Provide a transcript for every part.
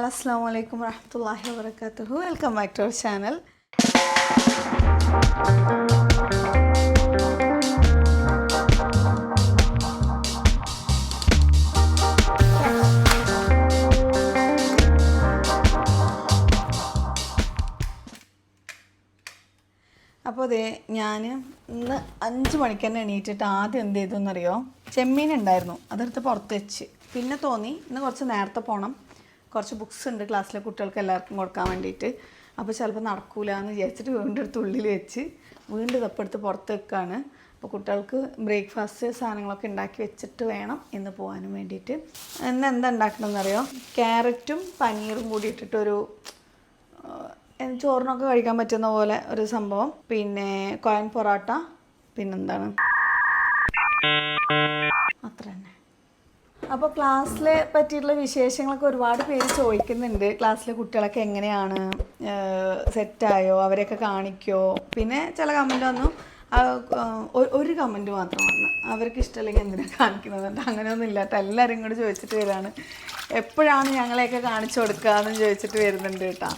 Assalamu alaikum warahmatullahi wabarakatuh. Welcome back to our channel. അപ്പോൾ അതെ ഞാൻ ഇന്ന് 5 മണിക്ക് തന്നെ എണീറ്റിട്ട് ആദ്യം എന്ത് ചെയ്തു എന്നറിയോ, ചെമ്മീൻ ഉണ്ടായിരുന്നു, അതെടുത്ത് പുറത്ത് വെച്ച്. പിന്നെ തോന്നി ഇന്ന് കുറച്ച് നേരത്തെ പോകണം, കുറച്ച് ബുക്സ് ഉണ്ട് ക്ലാസ്സിലെ കുട്ടികൾക്ക് എല്ലാവർക്കും കൊടുക്കാൻ വേണ്ടിയിട്ട്. അപ്പോൾ ചിലപ്പോൾ നടക്കൂല എന്ന് വിചാരിച്ചിട്ട് വീണ്ടും എടുത്ത് ഉള്ളിൽ വെച്ച് വീണ്ടും ഇതപ്പെടുത്ത് പുറത്ത് വെക്കുകയാണ്. അപ്പോൾ കുട്ടികൾക്ക് ബ്രേക്ക്ഫാസ്റ്റ് സാധനങ്ങളൊക്കെ ഉണ്ടാക്കി വെച്ചിട്ട് വേണം ഇന്ന് പോകാനും വേണ്ടിയിട്ട്. ഇന്ന് എന്താ ഉണ്ടാക്കണമെന്നറിയോ, ക്യാരറ്റും പനീറും കൂടി ഇട്ടിട്ടൊരു ചോറിനൊക്കെ കഴിക്കാൻ പറ്റുന്ന പോലെ ഒരു സംഭവം. പിന്നെ കോയൻ പൊറോട്ട, പിന്നെന്താണ്, അത്ര തന്നെ. അപ്പോൾ ക്ലാസ്സിലെ പറ്റിയിട്ടുള്ള വിശേഷങ്ങളൊക്കെ ഒരുപാട് പേര് ചോദിക്കുന്നുണ്ട്. ക്ലാസ്സിലെ കുട്ടികളൊക്കെ എങ്ങനെയാണ്, സെറ്റായോ, അവരെയൊക്കെ കാണിക്കോ. പിന്നെ ചില കമൻറ്റ് വന്നു, ഒരു കമൻറ്റ് മാത്രം വന്നു, അവർക്ക് ഇഷ്ടമല്ലെങ്കിൽ എന്തിനാണ് കാണിക്കുന്നതുണ്ട്. അങ്ങനെയൊന്നും ഇല്ലാട്ടോ, എല്ലാവരും ഇങ്ങോട്ട് ചോദിച്ചിട്ട് വരികയാണ്, എപ്പോഴാണ് ഞങ്ങളെയൊക്കെ കാണിച്ചു കൊടുക്കുക എന്ന് ചോദിച്ചിട്ട് വരുന്നുണ്ട് കേട്ടോ.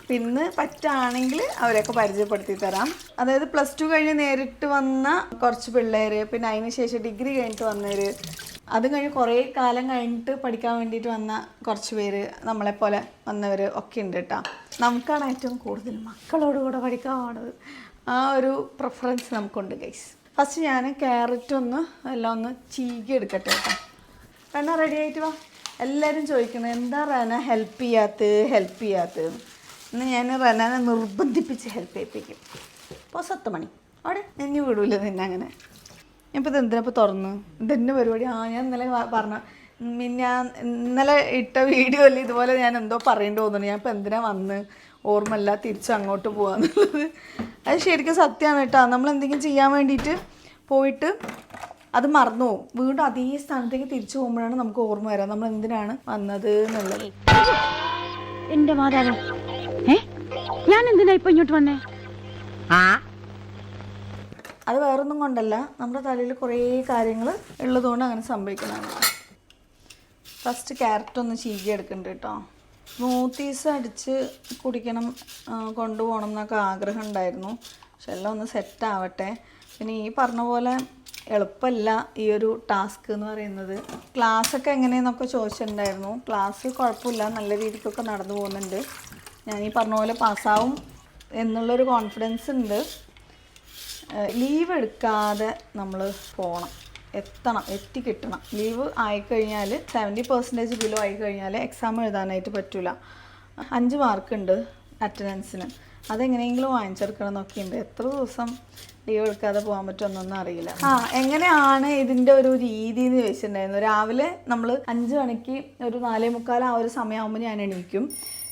പിന്നെ പറ്റുകയാണെങ്കിൽ അവരെയൊക്കെ പരിചയപ്പെടുത്തി തരാം. അതായത് +2 കഴിഞ്ഞ് നേരിട്ട് വന്ന കുറച്ച് പിള്ളേർ, പിന്നെ അതിന് ശേഷം ഡിഗ്രി കഴിഞ്ഞിട്ട് വന്നവർ, അത് കഴിഞ്ഞ് കുറേ കാലം കഴിഞ്ഞിട്ട് പഠിക്കാൻ വേണ്ടിയിട്ട് വന്ന കുറച്ച് പേര്, നമ്മളെപ്പോലെ വന്നവർ ഒക്കെ ഉണ്ട് കേട്ടോ. നമുക്കാണ് ഏറ്റവും കൂടുതൽ മക്കളോട് കൂടെ പഠിക്കാൻ പോണത്, ആ ഒരു പ്രിഫറൻസ് നമുക്കുണ്ട് ഗൈസ്. ഫസ്റ്റ് ഞാൻ ക്യാരറ്റ് എല്ലാം ഒന്ന് ചീകി എടുക്കട്ടെ കേട്ടോ. റന റെഡി ആയിട്ട് വാ. എല്ലാവരും ചോദിക്കുന്നത് എന്താ റന ഹെൽപ്പ് ചെയ്യാത്തത്. ഇന്ന് ഞാൻ റനാനെ നിർബന്ധിപ്പിച്ച് ഹെൽപ്പ് ചെയ്യിപ്പിക്കും. അപ്പോൾ 10 മണി അവിടെ നെഞ്ഞു വിടൂല നിന്നെ അങ്ങനെ. ഇപ്പോൾ ഇത് എന്തിനപ്പോൾ തുറന്ന് ഇതെന്നെ പരിപാടി. ഞാൻ ഇന്നലെ പറഞ്ഞു, ഞാൻ ഇന്നലെ ഇട്ട വീഡിയോയിൽ ഇതുപോലെ ഞാൻ എന്തോ പറയേണ്ടി തോന്നുന്നു. ഞാൻ ഇപ്പോൾ എന്തിനാ വന്ന് ഓർമ്മയില്ല, തിരിച്ച് അങ്ങോട്ട് പോകാന്നുള്ളത്. അത് ശരിക്കും സത്യമാണ് കേട്ടോ. നമ്മൾ എന്തെങ്കിലും ചെയ്യാൻ വേണ്ടിയിട്ട് പോയിട്ട് അത് മറന്നു പോകും. വീണ്ടും അതേ സ്ഥാനത്തേക്ക് തിരിച്ചു പോകുമ്പോഴാണ് നമുക്ക് ഓർമ്മ വരാം നമ്മൾ എന്തിനാണ് വന്നത് എന്നുള്ളത്. എൻ്റെ മാതാവ്, ഞാൻ എന്തിനാ ഇപ്പൊ ഇങ്ങോട്ട് വന്നേ? അത് വേറൊന്നും കൊണ്ടല്ല, നമ്മുടെ തലയിൽ കുറേ കാര്യങ്ങൾ ഉള്ളതുകൊണ്ട് അങ്ങനെ സംഭവിക്കുന്നതാണ്. ഫസ്റ്റ് ക്യാരറ്റ് ഒന്ന് ചീകി എടുക്കുന്നുണ്ട് കേട്ടോ. സ്മൂത്തീസ് അടിച്ച് കുടിക്കണം, കൊണ്ടുപോകണം എന്നൊക്കെ ആഗ്രഹം ഉണ്ടായിരുന്നു. പക്ഷെ എല്ലാം ഒന്ന് സെറ്റ് ആവട്ടെ. പിന്നെ ഈ പറഞ്ഞ പോലെ എളുപ്പമല്ല ഈ ഒരു ടാസ്ക് എന്ന് പറയുന്നത്. ക്ലാസ്സൊക്കെ എങ്ങനെയെന്നൊക്കെ ചോദിച്ചിട്ടുണ്ടായിരുന്നു. ക്ലാസ് കുഴപ്പമില്ല, നല്ല രീതിക്കൊക്കെ നടന്നു പോകുന്നുണ്ട്. ഞാൻ ഈ പറഞ്ഞ പോലെ പാസ്സാവും എന്നുള്ളൊരു കോൺഫിഡൻസ് ഉണ്ട്. ലീവ് എടുക്കാതെ നമ്മൾ പോകണം, എത്തിക്കിട്ടണം. ലീവ് ആയിക്കഴിഞ്ഞാൽ 70% ബിലോ ആയിക്കഴിഞ്ഞാൽ എക്സാം എഴുതാനായിട്ട് പറ്റില്ല. 5 മാർക്കുണ്ട് അറ്റൻഡൻസിന്, അതെങ്ങനെയെങ്കിലും വാങ്ങിച്ചെടുക്കണം എന്നൊക്കെയുണ്ട്. എത്ര ദിവസം ലീവ് എടുക്കാതെ പോകാൻ പറ്റുമെന്നൊന്നും അറിയില്ല. എങ്ങനെയാണ് ഇതിൻ്റെ ഒരു രീതി എന്ന് ചോദിച്ചിട്ടുണ്ടായിരുന്നു. രാവിലെ നമ്മൾ 5 മണിക്ക് ഒരു 4:45 ആ ഒരു സമയമാകുമ്പോൾ ഞാൻ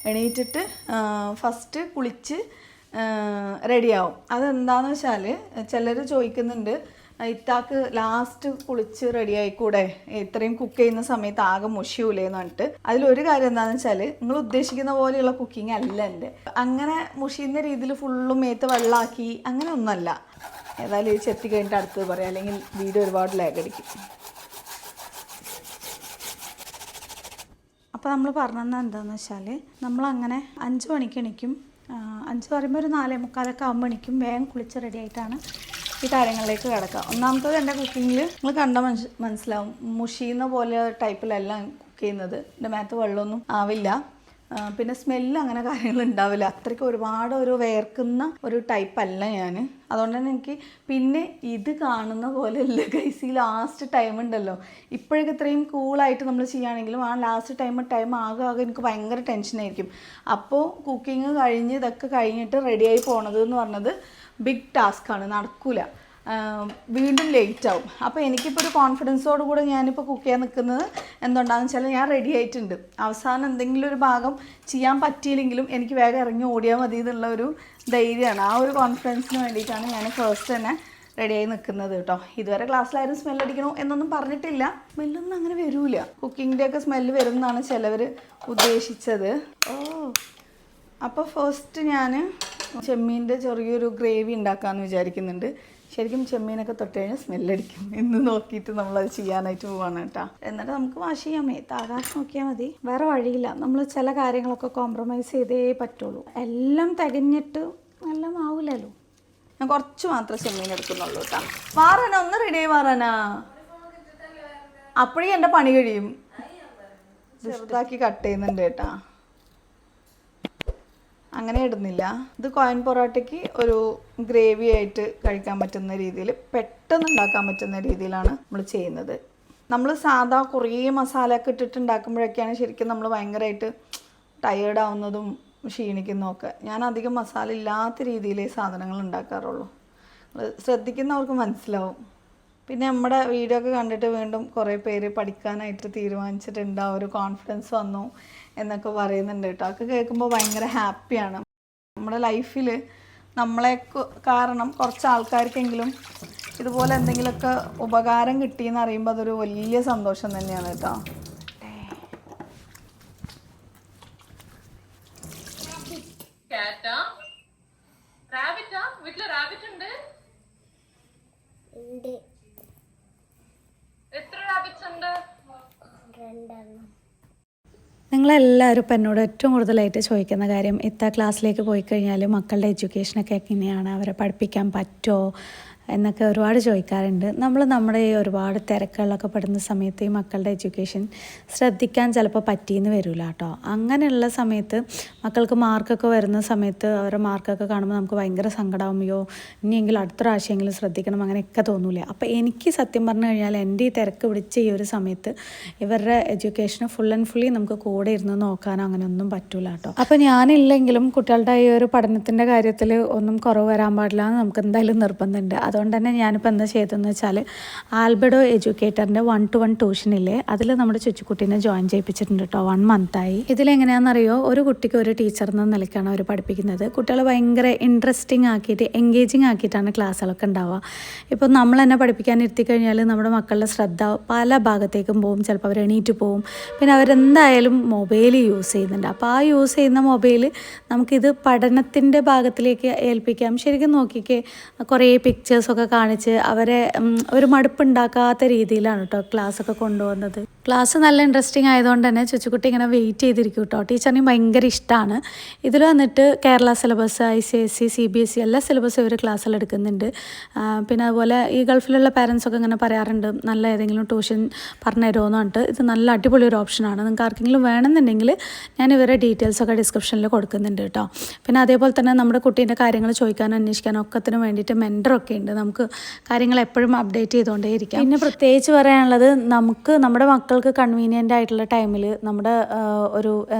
എണീറ്റിട്ട് ഫസ്റ്റ് കുളിച്ച് റെഡിയാവും. അതെന്താണെന്ന് വെച്ചാൽ ചിലർ ചോദിക്കുന്നുണ്ട്, ഇത്താക്ക് ലാസ്റ്റ് കുളിച്ച് റെഡി ആയിക്കൂടെ, ഇത്രയും കുക്ക് ചെയ്യുന്ന സമയത്ത് ആകെ മുഷിയൂലേന്ന് പറഞ്ഞിട്ട്. അതിലൊരു കാര്യം എന്താണെന്ന് വെച്ചാൽ, നിങ്ങൾ ഉദ്ദേശിക്കുന്ന പോലെയുള്ള കുക്കിംഗ് അല്ല എൻ്റെ. അങ്ങനെ മുഷിയുന്ന രീതിയിൽ ഫുള്ളും മേത്ത് വെള്ളമാക്കി അങ്ങനെ ഒന്നുമല്ല. ഏതായാലും ഇത് ചെത്തി കഴിഞ്ഞിട്ട് അടുത്തത് പറയാം, അല്ലെങ്കിൽ വീഡിയോ ഒരുപാട് ലാഗടിക്കും. അപ്പോൾ നമ്മൾ പറഞ്ഞത് എന്താണെന്ന് വെച്ചാൽ, നമ്മളങ്ങനെ 5 മണിക്ക് എണിക്കും. 5 പറയുമ്പോൾ ഒരു 4:45 ആകുമ്പോൾ എണിക്കും. വേഗം കുളിച്ച് റെഡി ആയിട്ടാണ് ഈ കാര്യങ്ങളിലേക്ക് കിടക്കുക. ഒന്നാമത്തത് എൻ്റെ കുക്കിങ്ങിൽ നിങ്ങൾ കണ്ടാൽ മനസ്സിലാവും, മുഷിയുന്ന പോലെ ടൈപ്പിലല്ല കുക്ക് ചെയ്യുന്നത്. എൻ്റെ മേത്ത് വെള്ളമൊന്നും ആവില്ല, പിന്നെ സ്മെല്ല് അങ്ങനെ കാര്യങ്ങൾ ഉണ്ടാവില്ല. അത്രയ്ക്ക് ഒരുപാട് ഒരു വേർക്കുന്ന ഒരു ടൈപ്പല്ല ഞാൻ. അതുകൊണ്ട് തന്നെ എനിക്ക് പിന്നെ ഇത് കാണുന്ന പോലെയല്ല ഗൈസ്. ഈ ലാസ്റ്റ് ടൈം ഉണ്ടല്ലോ, ഇപ്പോഴൊക്കെ ഇത്രയും കൂളായിട്ട് നമ്മൾ ചെയ്യുകയാണെങ്കിലും ആ ലാസ്റ്റ് ടൈം ആകെ എനിക്ക് ഭയങ്കര ടെൻഷനായിരിക്കും. അപ്പോൾ കുക്കിങ് കഴിഞ്ഞ് ഇതൊക്കെ കഴിഞ്ഞിട്ട് റെഡിയായി പോണത് എന്ന് പറഞ്ഞത് ബിഗ് ടാസ്ക്കാണ്, നടക്കില്ല. വീണ്ടും ലേറ്റ് ആവും. അപ്പോൾ എനിക്കിപ്പോൾ ഒരു കോൺഫിഡൻസോട് കൂടെ ഞാനിപ്പോൾ കുക്ക് ചെയ്യാൻ നിൽക്കുന്നത് എന്തുകൊണ്ടാണെന്ന് വെച്ചാൽ, ഞാൻ റെഡി ആയിട്ടുണ്ട്. അവസാനം എന്തെങ്കിലും ഒരു ഭാഗം ചെയ്യാൻ പറ്റിയില്ലെങ്കിലും എനിക്ക് വേഗം ഇറങ്ങി ഓടിയാൽ മതി എന്നുള്ള ഒരു ധൈര്യമാണ്. ആ ഒരു കോൺഫിഡൻസിന് വേണ്ടിയിട്ടാണ് ഞാൻ ഫസ്റ്റ് തന്നെ റെഡിയായി നിൽക്കുന്നത് കേട്ടോ. ഇതുവരെ ക്ലാസ്സിലാരും സ്മെല്ലടിക്കണോ എന്നൊന്നും പറഞ്ഞിട്ടില്ല. സ്മെല്ലൊന്നും അങ്ങനെ വരില്ല. കുക്കിങ്ങിൻ്റെയൊക്കെ സ്മെല്ല് വരും എന്നാണ് ചിലവർ ഉദ്ദേശിച്ചത്. അപ്പോൾ ഫസ്റ്റ് ഞാൻ ചെമ്മീൻ്റെ ചെറിയൊരു ഗ്രേവി ഉണ്ടാക്കാമെന്ന് വിചാരിക്കുന്നുണ്ട്. ശരിക്കും ചെമ്മീനൊക്കെ തൊട്ട് കഴിഞ്ഞാൽ സ്മെല്ലടിക്കും എന്ന് നോക്കിയിട്ട് നമ്മളത് ചെയ്യാനായിട്ട് പോവാണ് കേട്ടോ. എന്നിട്ട് നമുക്ക് വാഷ് ചെയ്യാമേ, ആകാശം നോക്കിയാൽ മതി, വേറെ വഴിയില്ല. നമ്മൾ ചില കാര്യങ്ങളൊക്കെ കോംപ്രമൈസ് ചെയ്തേ പറ്റുള്ളൂ. എല്ലാം തികഞ്ഞിട്ട് എല്ലാം ആവില്ലല്ലോ. ഞാൻ കുറച്ച് മാത്രമേ ചെമ്മീൻ എടുക്കുന്നുള്ളൂ കേട്ടോ. മാറാനാ ഒന്ന് റെഡി ആയി മാറാനാ, അപ്പോഴേ എൻ്റെ പണി കഴിയും. ചെറുതാക്കി കട്ട് ചെയ്യുന്നുണ്ട് കേട്ടാ, അങ്ങനെ ഇടുന്നില്ല. ഇത് കോയിൻ പൊറോട്ടയ്ക്ക് ഒരു ഗ്രേവി ആയിട്ട് കഴിക്കാൻ പറ്റുന്ന രീതിയിൽ, പെട്ടെന്ന് ഉണ്ടാക്കാൻ പറ്റുന്ന രീതിയിലാണ് നമ്മൾ ചെയ്യുന്നത്. നമ്മൾ സാധാ കുറേ മസാലയൊക്കെ ഇട്ടിട്ട് ഉണ്ടാക്കുമ്പോഴൊക്കെയാണ് ശരിക്കും നമ്മൾ ഭയങ്കരമായിട്ട് ടയേർഡാവുന്നതും ക്ഷീണിക്കുന്നതൊക്കെ. ഞാൻ അധികം മസാല ഇല്ലാത്ത രീതിയിലേ സാധനങ്ങൾ ഉണ്ടാക്കാറുള്ളൂ. ശ്രദ്ധിക്കുന്നവർക്ക് മനസ്സിലാവും. പിന്നെ നമ്മുടെ വീഡിയോ ഒക്കെ കണ്ടിട്ട് വീണ്ടും കുറേ പേര് പഠിക്കാനായിട്ട് തീരുമാനിച്ചിട്ടുണ്ട്, ഒരു കോൺഫിഡൻസ് വന്നു എന്നൊക്കെ പറയുന്നുണ്ട് കേട്ടോ. അതൊക്കെ കേൾക്കുമ്പോൾ ഭയങ്കര ഹാപ്പിയാണ്. നമ്മുടെ ലൈഫിൽ നമ്മളെ കാരണം കുറച്ച് ആൾക്കാർക്കെങ്കിലും ഇതുപോലെ എന്തെങ്കിലുമൊക്കെ ഉപകാരം കിട്ടിയെന്ന് അറിയുമ്പോൾ അതൊരു വലിയ സന്തോഷം തന്നെയാണ് കേട്ടോ. നിങ്ങളെല്ലാവരും ഇപ്പം എന്നോട് ഏറ്റവും കൂടുതലായിട്ട് ചോദിക്കുന്ന കാര്യം, ക്ലാസ്സിലേക്ക് പോയി കഴിഞ്ഞാൽ മക്കളുടെ എഡ്യൂക്കേഷനൊക്കെ എങ്ങനെയാണ്, അവരെ പഠിപ്പിക്കാൻ പറ്റുമോ എന്നൊക്കെ ഒരുപാട് ചോദിക്കാറുണ്ട്. നമ്മുടെ ഈ ഒരുപാട് തിരക്കുകളിലൊക്കെ പെടുന്ന സമയത്ത് ഈ മക്കളുടെ എഡ്യൂക്കേഷൻ ശ്രദ്ധിക്കാൻ ചിലപ്പോൾ പറ്റിയെന്ന് വരില്ല കേട്ടോ. അങ്ങനെയുള്ള സമയത്ത് മക്കൾക്ക് മാർക്കൊക്കെ വരുന്ന സമയത്ത് അവരുടെ മാർക്കൊക്കെ കാണുമ്പോൾ നമുക്ക് ഭയങ്കര സങ്കടമാകുമോ, ഇനിയെങ്കിലും അടുത്ത പ്രാവശ്യമെങ്കിലും ശ്രദ്ധിക്കണം, അങ്ങനെയൊക്കെ തോന്നൂലേ. അപ്പോൾ എനിക്ക് സത്യം പറഞ്ഞു കഴിഞ്ഞാൽ എൻ്റെ ഈ തിരക്ക് പിടിച്ച ഈ ഒരു സമയത്ത് ഇവരുടെ എഡ്യൂക്കേഷന് ഫുൾ ആൻഡ് ഫുള്ളി നമുക്ക് കൂടെ ഇരുന്ന് നോക്കാനോ അങ്ങനെയൊന്നും പറ്റൂല കേട്ടോ. അപ്പോൾ ഞാനില്ലെങ്കിലും കുട്ടികളുടെ ഈ ഒരു പഠനത്തിൻ്റെ കാര്യത്തിൽ ഒന്നും കുറവ് വരാൻ പാടില്ല എന്ന് നമുക്ക് എന്തായാലും നിർബന്ധമുണ്ട്. അതുകൊണ്ട് തന്നെ ഞാനിപ്പോൾ എന്താ ചെയ്തതെന്ന് വെച്ചാൽ ആൽബഡോ എഡ്യൂക്കേറ്ററിൻ്റെ 1-to-1 ട്യൂഷനില്ലേ, അതിൽ നമ്മുടെ ചുച്ചുക്കുട്ടീനെ ജോയിൻ ചെയ്യിപ്പിച്ചിട്ടുണ്ട് കേട്ടോ. 1 മന്തായി. ഇതിലെങ്ങനെയാണെന്നറിയോ, ഒരു കുട്ടിക്ക് ഒരു ടീച്ചർ എന്ന നിലയ്ക്കാണ് അവർ പഠിപ്പിക്കുന്നത്. കുട്ടികളെ ഭയങ്കര ഇൻട്രസ്റ്റിംഗ് ആക്കിയിട്ട് എൻഗേജിങ് ആക്കിയിട്ടാണ് ക്ലാസ്സുകളൊക്കെ ഉണ്ടാവുക. ഇപ്പോൾ നമ്മൾ തന്നെ പഠിപ്പിക്കാൻ ഇരുത്തി കഴിഞ്ഞാൽ നമ്മുടെ മക്കളുടെ ശ്രദ്ധ പല ഭാഗത്തേക്കും പോകും. ചിലപ്പോൾ അവർ എണീറ്റ് പോകും. പിന്നെ അവരെന്തായാലും മൊബൈൽ യൂസ് ചെയ്യുന്നുണ്ട്. അപ്പോൾ ആ യൂസ് ചെയ്യുന്ന മൊബൈൽ നമുക്കിത് പഠനത്തിൻ്റെ ഭാഗത്തിലേക്ക് ഏൽപ്പിക്കാം. ശരിക്കും നോക്കിക്കേ, കുറേ പിക്ചേഴ്സൊക്കെ കാണിച്ച് അവരെ ഒരു മടുപ്പുണ്ടാക്കാത്ത രീതിയിലാണ് കേട്ടോ ക്ലാസ്സൊക്കെ കൊണ്ടുപോകുന്നത്. ക്ലാസ് നല്ല ഇൻട്രസ്റ്റിംഗ് ആയതുകൊണ്ട് തന്നെ ചുച്ചുക്കുട്ടി ഇങ്ങനെ വെയിറ്റ് ചെയ്തിരിക്കും കേട്ടോ. ടീച്ചറിന് ഭയങ്കര ഇഷ്ടമാണ്. ഇതിൽ വന്നിട്ട് കേരള സിലബസ്, ICSE, CBSE എല്ലാ സിലബസും ഇവർ ക്ലാസ്സിൽ എടുക്കുന്നുണ്ട്. പിന്നെ അതുപോലെ ഈ ഗൾഫിലുള്ള പാരൻസൊക്കെ ഇങ്ങനെ പറയാറുണ്ട്, നല്ല ഏതെങ്കിലും ട്യൂഷൻ പറഞ്ഞു തരുമോയെന്ന് പറഞ്ഞിട്ട്. ഇത് നല്ല അടിപൊളി ഒരു ഓപ്ഷനാണ്. നിങ്ങൾക്ക് ആർക്കെങ്കിലും വേണമെന്നുണ്ടെങ്കിൽ ഞാൻ ഇവരുടെ ഡീറ്റെയിൽസൊക്കെ ഡിസ്ക്രിപ്ഷനിൽ കൊടുക്കുന്നുണ്ട് കേട്ടോ. പിന്നെ അതേപോലെ തന്നെ നമ്മുടെ കുട്ടീൻ്റെ കാര്യങ്ങൾ ചോദിക്കാനും അന്വേഷിക്കാനും ഒക്കത്തിനും വേണ്ടിയിട്ട് മെൻറ്ററൊക്കെ ഉണ്ട്. നമുക്ക് കാര്യങ്ങൾ എപ്പോഴും അപ്ഡേറ്റ് ചെയ്തുകൊണ്ടേ ഇരിക്കാം. പിന്നെ പ്രത്യേകിച്ച് പറയാനുള്ളത്, നമുക്ക് നമ്മുടെ മക്കൾക്ക് കൺവീനിയൻ്റ് ആയിട്ടുള്ള ടൈമിൽ നമ്മുടെ ഒരു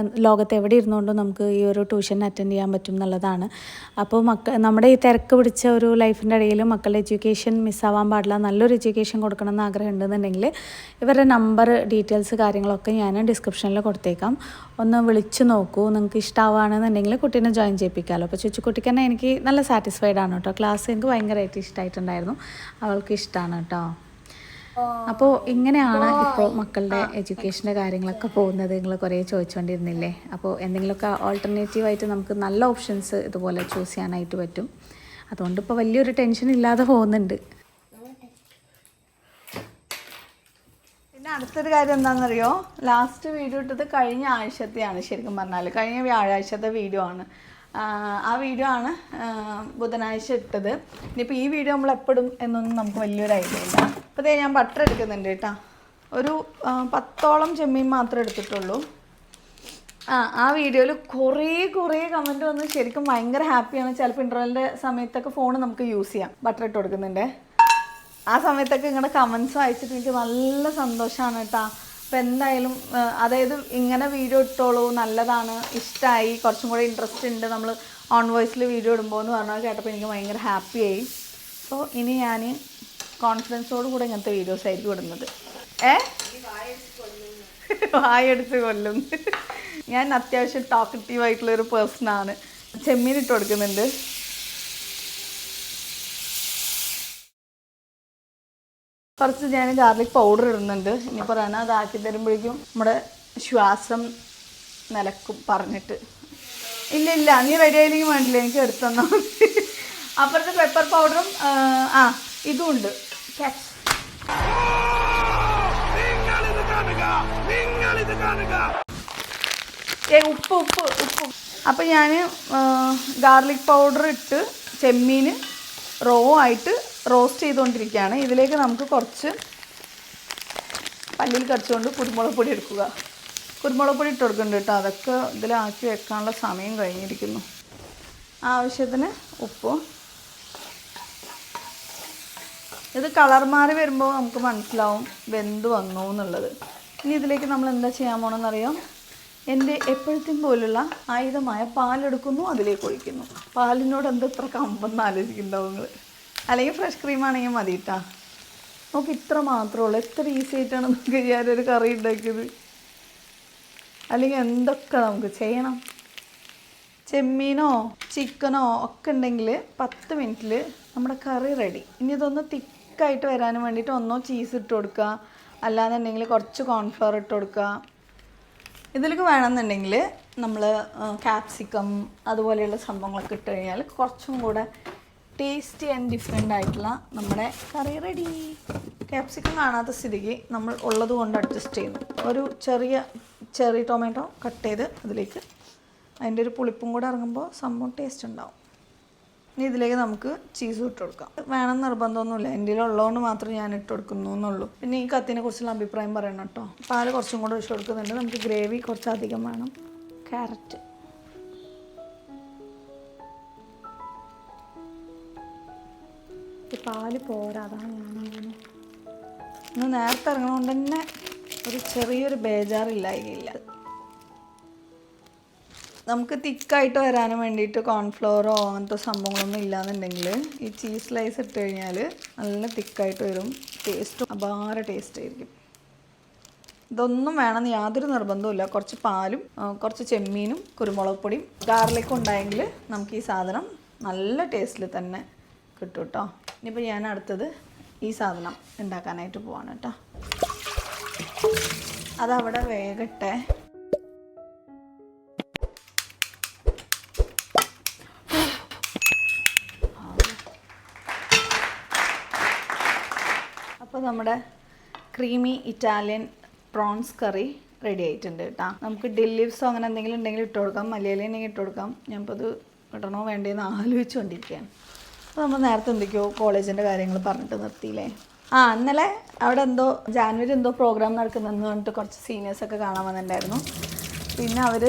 ലോകത്ത് എവിടെ ഇരുന്നുകൊണ്ടും നമുക്ക് ഈ ഒരു ട്യൂഷൻ അറ്റൻഡ് ചെയ്യാൻ പറ്റും എന്നുള്ളതാണ്. അപ്പോൾ നമ്മുടെ ഈ തിരക്ക് പിടിച്ച ഒരു ലൈഫിൻ്റെ ഇടയിൽ മക്കളുടെ എഡ്യൂക്കേഷൻ മിസ്സാവാൻ പാടില്ല, നല്ലൊരു എഡ്യൂക്കേഷൻ കൊടുക്കണം എന്ന് ആഗ്രഹം ഉണ്ടെന്നുണ്ടെങ്കിൽ ഇവരുടെ നമ്പർ, ഡീറ്റെയിൽസ് കാര്യങ്ങളൊക്കെ ഞാൻ ഡിസ്ക്രിപ്ഷനിൽ കൊടുത്തേക്കാം. ഒന്ന് വിളിച്ച് നോക്കൂ. നിങ്ങൾക്ക് ഇഷ്ടമാവുകയാണെന്നുണ്ടെങ്കിൽ കുട്ടീനെ ജോയിൻ ചെയ്യിപ്പിക്കാമല്ലോ. അപ്പോൾ ചുച്ചുക്കുട്ടിക്ക് തന്നെ എനിക്ക് നല്ല സാറ്റിസ്ഫൈഡ് ആണ് കേട്ടോ. ക്ലാസ് എനിക്ക് ഭയങ്കരമായിട്ട് ഇഷ്ടമായിട്ടുണ്ടായിരുന്നു, അവൾക്ക് ഇഷ്ടമാണ് കേട്ടോ. അപ്പോൾ ഇങ്ങനെയാണ് ഇപ്പോൾ മക്കളുടെ എഡ്യൂക്കേഷൻ്റെ കാര്യങ്ങളൊക്കെ പോകുന്നത്. നിങ്ങൾ കുറേ ചോദിച്ചുകൊണ്ടിരുന്നില്ലേ. അപ്പോൾ എന്തെങ്കിലുമൊക്കെ ഓൾട്ടർനേറ്റീവായിട്ട് നമുക്ക് നല്ല ഓപ്ഷൻസ് ഇതുപോലെ ചൂസ് ചെയ്യാനായിട്ട് പറ്റും. അതുകൊണ്ട് ഇപ്പോൾ വലിയൊരു ടെൻഷൻ ഇല്ലാതെ പോകുന്നുണ്ട്. പിന്നെ അടുത്തൊരു കാര്യം എന്താണെന്നറിയോ, ലാസ്റ്റ് വീഡിയോ ഇട്ടത് കഴിഞ്ഞ ആഴ്ചത്തെയാണ്. ശരിക്കും പറഞ്ഞാൽ കഴിഞ്ഞ വ്യാഴാഴ്ചത്തെ വീഡിയോ ആണ്. ആ വീഡിയോ ആണ് ബുധനാഴ്ച ഇട്ടത്. ഇനിയിപ്പോൾ ഈ വീഡിയോ നമ്മൾ എപ്പോഴും എന്നൊന്നും നമുക്ക് വലിയൊരു ഐഡിയ ഇല്ല. അപ്പോൾ ഞാൻ ബട്ടർ എടുക്കുന്നുണ്ട് കേട്ടോ. ഒരു 10ഓളം ചെമ്മീൻ മാത്രമേ എടുത്തിട്ടുള്ളൂ. ആ വീഡിയോയിൽ കുറേ കമൻറ്റ് വന്ന് ശരിക്കും ഭയങ്കര ഹാപ്പിയാണ്. ചിലപ്പോൾ ഇൻ്റർവെല്ലിൻ്റെ സമയത്തൊക്കെ ഫോൺ നമുക്ക് യൂസ് ചെയ്യാം. ബട്ടർ ഇട്ട് കൊടുക്കുന്നുണ്ട്. ആ സമയത്തൊക്കെ നിങ്ങളുടെ കമൻസ് വായിച്ചിട്ട് എനിക്ക് നല്ല സന്തോഷമാണ് കേട്ടോ. അപ്പോൾ എന്തായാലും അതായത് ഇങ്ങനെ വീഡിയോ ഇട്ടോളൂ, നല്ലതാണ്, ഇഷ്ടമായി, കുറച്ചും കൂടെ ഇൻട്രസ്റ്റ് ഉണ്ട് നമ്മൾ ഓൺ വോയിസിൽ വീഡിയോ ഇടുമ്പോൾ എന്ന് പറഞ്ഞാൽ കേട്ടപ്പോൾ എനിക്ക് ഭയങ്കര ഹാപ്പിയായി. സോ ഇനി ഞാൻ കോൺഫിഡൻസോട് കൂടെ ഇങ്ങനത്തെ വീഡിയോസ് ആയിരിക്കും ഇടുന്നത്. വായടിച്ച് കൊല്ലും. ഞാൻ അത്യാവശ്യം ടോക്കറ്റീവായിട്ടുള്ളൊരു പേഴ്സണാണ്. ചെമ്മീൻ ഇട്ട് കൊടുക്കുന്നുണ്ട്. കുറച്ച് ഞാൻ ഗാർലിക് പൗഡർ ഇടുന്നുണ്ട്. ഇനി പറയാൻ അതാക്കി തരുമ്പോഴേക്കും നമ്മുടെ ശ്വാസം നിലക്കും പറഞ്ഞിട്ട്. ഇല്ല നീ റെഡി ആയില്ലെങ്കിൽ വേണ്ടില്ല, എനിക്ക് എടുത്തു തന്നാൽ മതി. അപ്പുറത്തെ പെപ്പർ പൗഡറും ഇതും ഉണ്ട്. ഉപ്പ് ഉപ്പ് ഉപ്പ്. അപ്പം ഞാൻ ഗാർലിക് പൗഡർ ഇട്ട് ചെമ്മീൻ റോ ആയിട്ട് റോസ്റ്റ് ചെയ്തുകൊണ്ടിരിക്കുകയാണ്. ഇതിലേക്ക് നമുക്ക് കുറച്ച് പല്ലിൽ കടിച്ചുകൊണ്ട് കുരുമുളക് പൊടി എടുക്കുക. കുരുമുളക് പൊടി ഇട്ട് കൊടുക്കുന്നുണ്ട് കേട്ടോ. അതൊക്കെ ഇതിലാക്കി വെക്കാനുള്ള സമയം കഴിഞ്ഞിരിക്കുന്നു. ആവശ്യത്തിന് ഉപ്പും. ഇത് കളർ മാറി വരുമ്പോൾ നമുക്ക് മനസ്സിലാവും വെന്ത് വന്നു എന്നുള്ളത്. ഇനി ഇതിലേക്ക് നമ്മൾ എന്താ ചെയ്യാൻ പോകണമെന്നറിയാം. എൻ്റെ എപ്പോഴത്തെയും പോലുള്ള ആയുധമായ പാലെടുക്കുന്നു, അതിലേക്ക് ഒഴിക്കുന്നു. പാലിനോട് എന്താ ഇത്ര കമ്പെന്ന് ആലോചിക്കുന്നുണ്ടാവും നിങ്ങൾ. അല്ലെങ്കിൽ ഫ്രഷ് ക്രീമാണെങ്കിൽ മതി കേട്ടോ. നമുക്ക് ഇത്ര മാത്രമേ ഉള്ളൂ. എത്ര ഈസി ആയിട്ടാണ് നമുക്ക് ഞാനൊരു കറി ഉണ്ടാക്കിയത്. അല്ലെങ്കിൽ എന്തൊക്കെ നമുക്ക് ചെയ്യണം. ചെമ്മീനോ ചിക്കനോ ഒക്കെ ഉണ്ടെങ്കിൽ 10 മിനിറ്റിൽ നമ്മുടെ കറി റെഡി. ഇനി ഇതൊന്ന് തിക്കായിട്ട് വരാനും വേണ്ടിയിട്ട് ഒന്നോ ചീസ് ഇട്ട് കൊടുക്കുക, അല്ലാന്നുണ്ടെങ്കിൽ കുറച്ച് കോൺഫ്ലവർ ഇട്ട് കൊടുക്കുക. ഇതിലേക്ക് വേണമെന്നുണ്ടെങ്കിൽ നമ്മൾ ക്യാപ്സിക്കം അതുപോലെയുള്ള സംഭവങ്ങളൊക്കെ ഇട്ട് കഴിഞ്ഞാൽ കുറച്ചും കൂടെ ടേസ്റ്റി ആൻഡ് ഡിഫറെൻ്റ് ആയിട്ടുള്ള നമ്മുടെ കറി റെഡി. ക്യാപ്സിക്കം കാണാത്ത സ്ഥിതിക്ക് നമ്മൾ ഉള്ളത് കൊണ്ട് അഡ്ജസ്റ്റ് ചെയ്യുന്നു. ഒരു ചെറിയ ടൊമാറ്റോ കട്ട് ചെയ്ത് അതിലേക്ക് അതിൻ്റെ ഒരു പുളിപ്പും കൂടെ ഇറങ്ങുമ്പോൾ സംഭവം ടേസ്റ്റ് ഉണ്ടാവും. ഇനി ഇതിലേക്ക് നമുക്ക് ചീസ് ഇട്ട് കൊടുക്കാം. വേണമെന്ന് നിർബന്ധമൊന്നുമില്ല, എൻ്റെ ഉള്ളതുകൊണ്ട് മാത്രം ഞാൻ ഇട്ട് കൊടുക്കുന്നു എന്നുള്ളൂ. പിന്നെ ഈ കത്തിനെ കുറിച്ചുള്ള അഭിപ്രായം പറയണം കേട്ടോ. പാല് കുറച്ചും കൂടെ ഒഴിച്ച് കൊടുക്കുന്നുണ്ട്. നമുക്ക് ഗ്രേവി കുറച്ചധികം വേണം. ക്യാരറ്റ്, പാല് പോരാ, അതാണ് ഞാനങ്ങനെ ഇന്ന് നേരത്തെ ഇറങ്ങണോണ്ട് തന്നെ ഒരു ചെറിയൊരു ബേജാറില്ലായില്ല. നമുക്ക് തിക്കായിട്ട് വരാനും വേണ്ടിയിട്ട് കോൺഫ്ലോറോ അങ്ങനത്തെ സംഭവങ്ങളൊന്നും ഇല്ലാന്നുണ്ടെങ്കിൽ ഈ ചീസ് സ്ലൈസ് ഇട്ട് കഴിഞ്ഞാൽ നല്ല തിക്കായിട്ട് വരും. ടേസ്റ്റും അപാര ടേസ്റ്റ് ആയിരിക്കും. ഇതൊന്നും വേണമെന്ന് യാതൊരു നിർബന്ധവുമില്ല. കുറച്ച് പാലും കുറച്ച് ചെമ്മീനും കുരുമുളക് പൊടിയും ഗാർലിക്കും ഉണ്ടായെങ്കിൽ നമുക്ക് ഈ സാധനം നല്ല ടേസ്റ്റിൽ തന്നെ കിട്ടും കേട്ടോ. ഇനിയിപ്പോൾ ഞാൻ അടുത്തത് ഈ സാധനം ഉണ്ടാക്കാനായിട്ട് പോവാണ് കേട്ടോ. അതവിടെ വേഗട്ടെ. അപ്പോൾ നമ്മുടെ ക്രീമി ഇറ്റാലിയൻ പ്രോൺസ് കറി റെഡി ആയിട്ടുണ്ട് കേട്ടോ. നമുക്ക് ഡിൽ ലീവ്സോ അങ്ങനെ എന്തെങ്കിലും ഉണ്ടെങ്കിൽ ഇട്ട് കൊടുക്കാം, മലയാളി ഉണ്ടെങ്കിൽ ഇട്ട് കൊടുക്കാം. ഞാനിപ്പോൾ ഇത് ഇടണോ വേണ്ടതെന്ന് ആലോചിച്ചുകൊണ്ടിരിക്കുകയാണ്. അപ്പോൾ നമ്മൾ നേരത്തെ എന്തൊക്കെയോ കോളേജിൻ്റെ കാര്യങ്ങൾ പറഞ്ഞിട്ട് നിർത്തിയില്ലേ. ഇന്നലെ അവിടെ ജാനുവരി എന്തോ പ്രോഗ്രാം നടക്കുന്നതെന്ന് പറഞ്ഞിട്ട് കുറച്ച് സീനിയേഴ്സൊക്കെ കാണാൻ വന്നിട്ടുണ്ടായിരുന്നു. പിന്നെ അവർ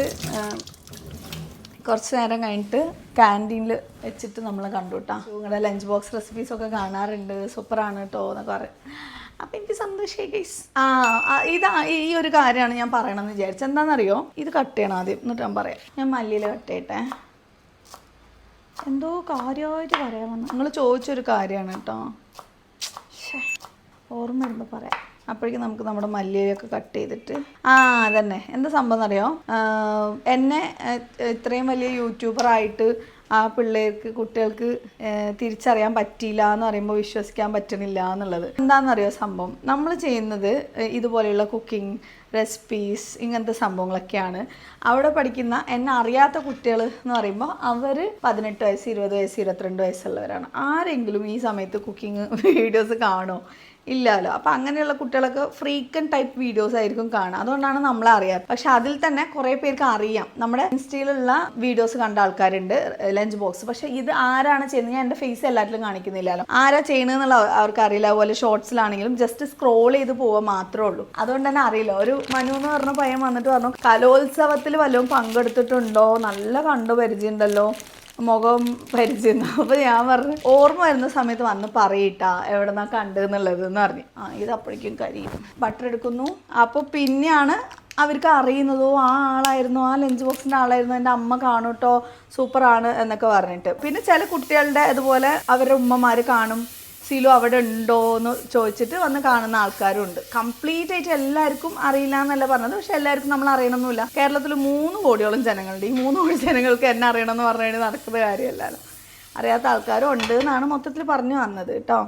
കുറച്ച് നേരം കഴിഞ്ഞിട്ട് ക്യാൻറ്റീനിൽ വെച്ചിട്ട് നമ്മൾ കണ്ടു കേട്ടോ. നിങ്ങളുടെ ലഞ്ച് ബോക്സ് റെസിപ്പീസൊക്കെ കാണാറുണ്ട്, സൂപ്പറാണ് കേട്ടോ എന്നൊക്കെ പറയും. അപ്പം എനിക്ക് സന്തോഷമായി ഗൈസ്. ഈ ഒരു കാര്യമാണ് ഞാൻ പറയണമെന്ന് വിചാരിച്ചത്. എന്താണെന്നറിയോ, ഇത് കട്ട് ചെയ്യണം ആദ്യം, എന്നിട്ട് ഞാൻ പറയാം. ഞാൻ മല്ലിയിൽ കട്ട് ചെയ്യട്ടെ. എന്തോ കാര്യമായിട്ട് പറയാൻ വന്നു. നിങ്ങൾ ചോദിച്ചൊരു കാര്യമാണ് കേട്ടോ. ഓർമ്മ വരുമ്പോൾ പറയാം. അപ്പോഴേക്കും നമുക്ക് നമ്മുടെ മല്ലിയിലൊക്കെ കട്ട് ചെയ്തിട്ട് അതന്നെ എന്താ സംഭവം എന്നറിയോ, എന്നെ ഇത്രയും വലിയ യൂട്യൂബറായിട്ട് ആ കുട്ടികൾക്ക് തിരിച്ചറിയാൻ പറ്റിയില്ല എന്ന് പറയുമ്പോൾ വിശ്വസിക്കാൻ പറ്റണില്ല എന്നുള്ളത്. എന്താണെന്നറിയോ സംഭവം, നമ്മൾ ചെയ്യുന്നത് ഇതുപോലെയുള്ള കുക്കിംഗ് റെസിപ്പീസ് ഇങ്ങനത്തെ സംഭവങ്ങളൊക്കെയാണ്. അവിടെ പഠിക്കുന്ന എന്നെ അറിയാത്ത കുട്ടികൾ എന്ന് പറയുമ്പോൾ അവർ 18 വയസ്സ് 20 വയസ്സ് 22 വയസ്സുള്ളവരാണ്. ആരെങ്കിലും ഈ സമയത്ത് കുക്കിംഗ് വീഡിയോസ് കാണോ? ഇല്ലല്ലോ. അപ്പം അങ്ങനെയുള്ള കുട്ടികളൊക്കെ ഫ്രീക്വൻറ്റ് ടൈപ്പ് വീഡിയോസ് ആയിരിക്കും കാണുക. അതുകൊണ്ടാണ് നമ്മളെ അറിയാറ്. പക്ഷെ അതിൽ തന്നെ കുറേ പേർക്ക് അറിയാം. നമ്മുടെ ഇൻസ്റ്റയിലുള്ള വീഡിയോസ് കണ്ട ആൾക്കാരുണ്ട് ലഞ്ച് ബോക്സ്. പക്ഷെ ഇത് ആരാണ് ചെയ്യുന്നത്, ഞാൻ എൻ്റെ ഫേസ് എല്ലാത്തിലും കാണിക്കുന്നില്ലല്ലോ. ആരാ ചെയ്യണമെന്നുള്ള അവർക്ക് അറിയില്ല. അതുപോലെ ഷോർട്സിലാണെങ്കിലും ജസ്റ്റ് സ്ക്രോൾ ചെയ്ത് പോവുക മാത്രമേ ഉള്ളൂ. അതുകൊണ്ട് തന്നെ അറിയില്ല. ഒരു മനു എന്ന് പറഞ്ഞ പയ്യൻ വന്നിട്ട് പറഞ്ഞു, കലോത്സവത്തിൽ വല്ലതും പങ്കെടുത്തിട്ടുണ്ടോ, നല്ല കണ്ടു പരിചയമുണ്ടല്ലോ, മുഖം പരിചയം. അപ്പോൾ ഞാൻ പറഞ്ഞു ഓർമ്മ വരുന്ന സമയത്ത് വന്ന് പറയിട്ടാ എവിടെ നിന്നാ കണ്ടെന്നുള്ളത് എന്ന് പറഞ്ഞു. ഇത് അപ്പോഴേക്കും കഴിയും. ബട്ടർ എടുക്കുന്നു. അപ്പോൾ പിന്നെയാണ് അവർക്ക് അറിയുന്നതോ ആ ആളായിരുന്നു, ആ ലഞ്ച് ബോക്സിൻ്റെ ആളായിരുന്നു, എൻ്റെ അമ്മ കാണും കേട്ടോ, സൂപ്പറാണ് എന്നൊക്കെ പറഞ്ഞിട്ട്. പിന്നെ ചില കുട്ടികളുടെ ഇതുപോലെ അവരുടെ ഉമ്മമാർ കാണും, സീലു അവിടെ ഉണ്ടോ എന്ന് ചോദിച്ചിട്ട് വന്ന് കാണുന്ന ആൾക്കാരും ഉണ്ട്. കംപ്ലീറ്റ് ആയിട്ട് എല്ലാവർക്കും അറിയില്ല എന്നല്ല പറഞ്ഞത്, പക്ഷെ എല്ലാവർക്കും നമ്മൾ അറിയണമെന്നില്ല. കേരളത്തിൽ 3 കോടിയോളം ജനങ്ങളുണ്ട്. ഈ 3 കോടി ജനങ്ങൾക്ക് എന്നെ അറിയണമെന്ന് പറഞ്ഞു കഴിഞ്ഞാൽ നടക്കുന്ന കാര്യമല്ലല്ലോ. അറിയാത്ത ആൾക്കാരും ഉണ്ട് എന്നാണ് മൊത്തത്തിൽ പറഞ്ഞു വന്നത് കേട്ടോ.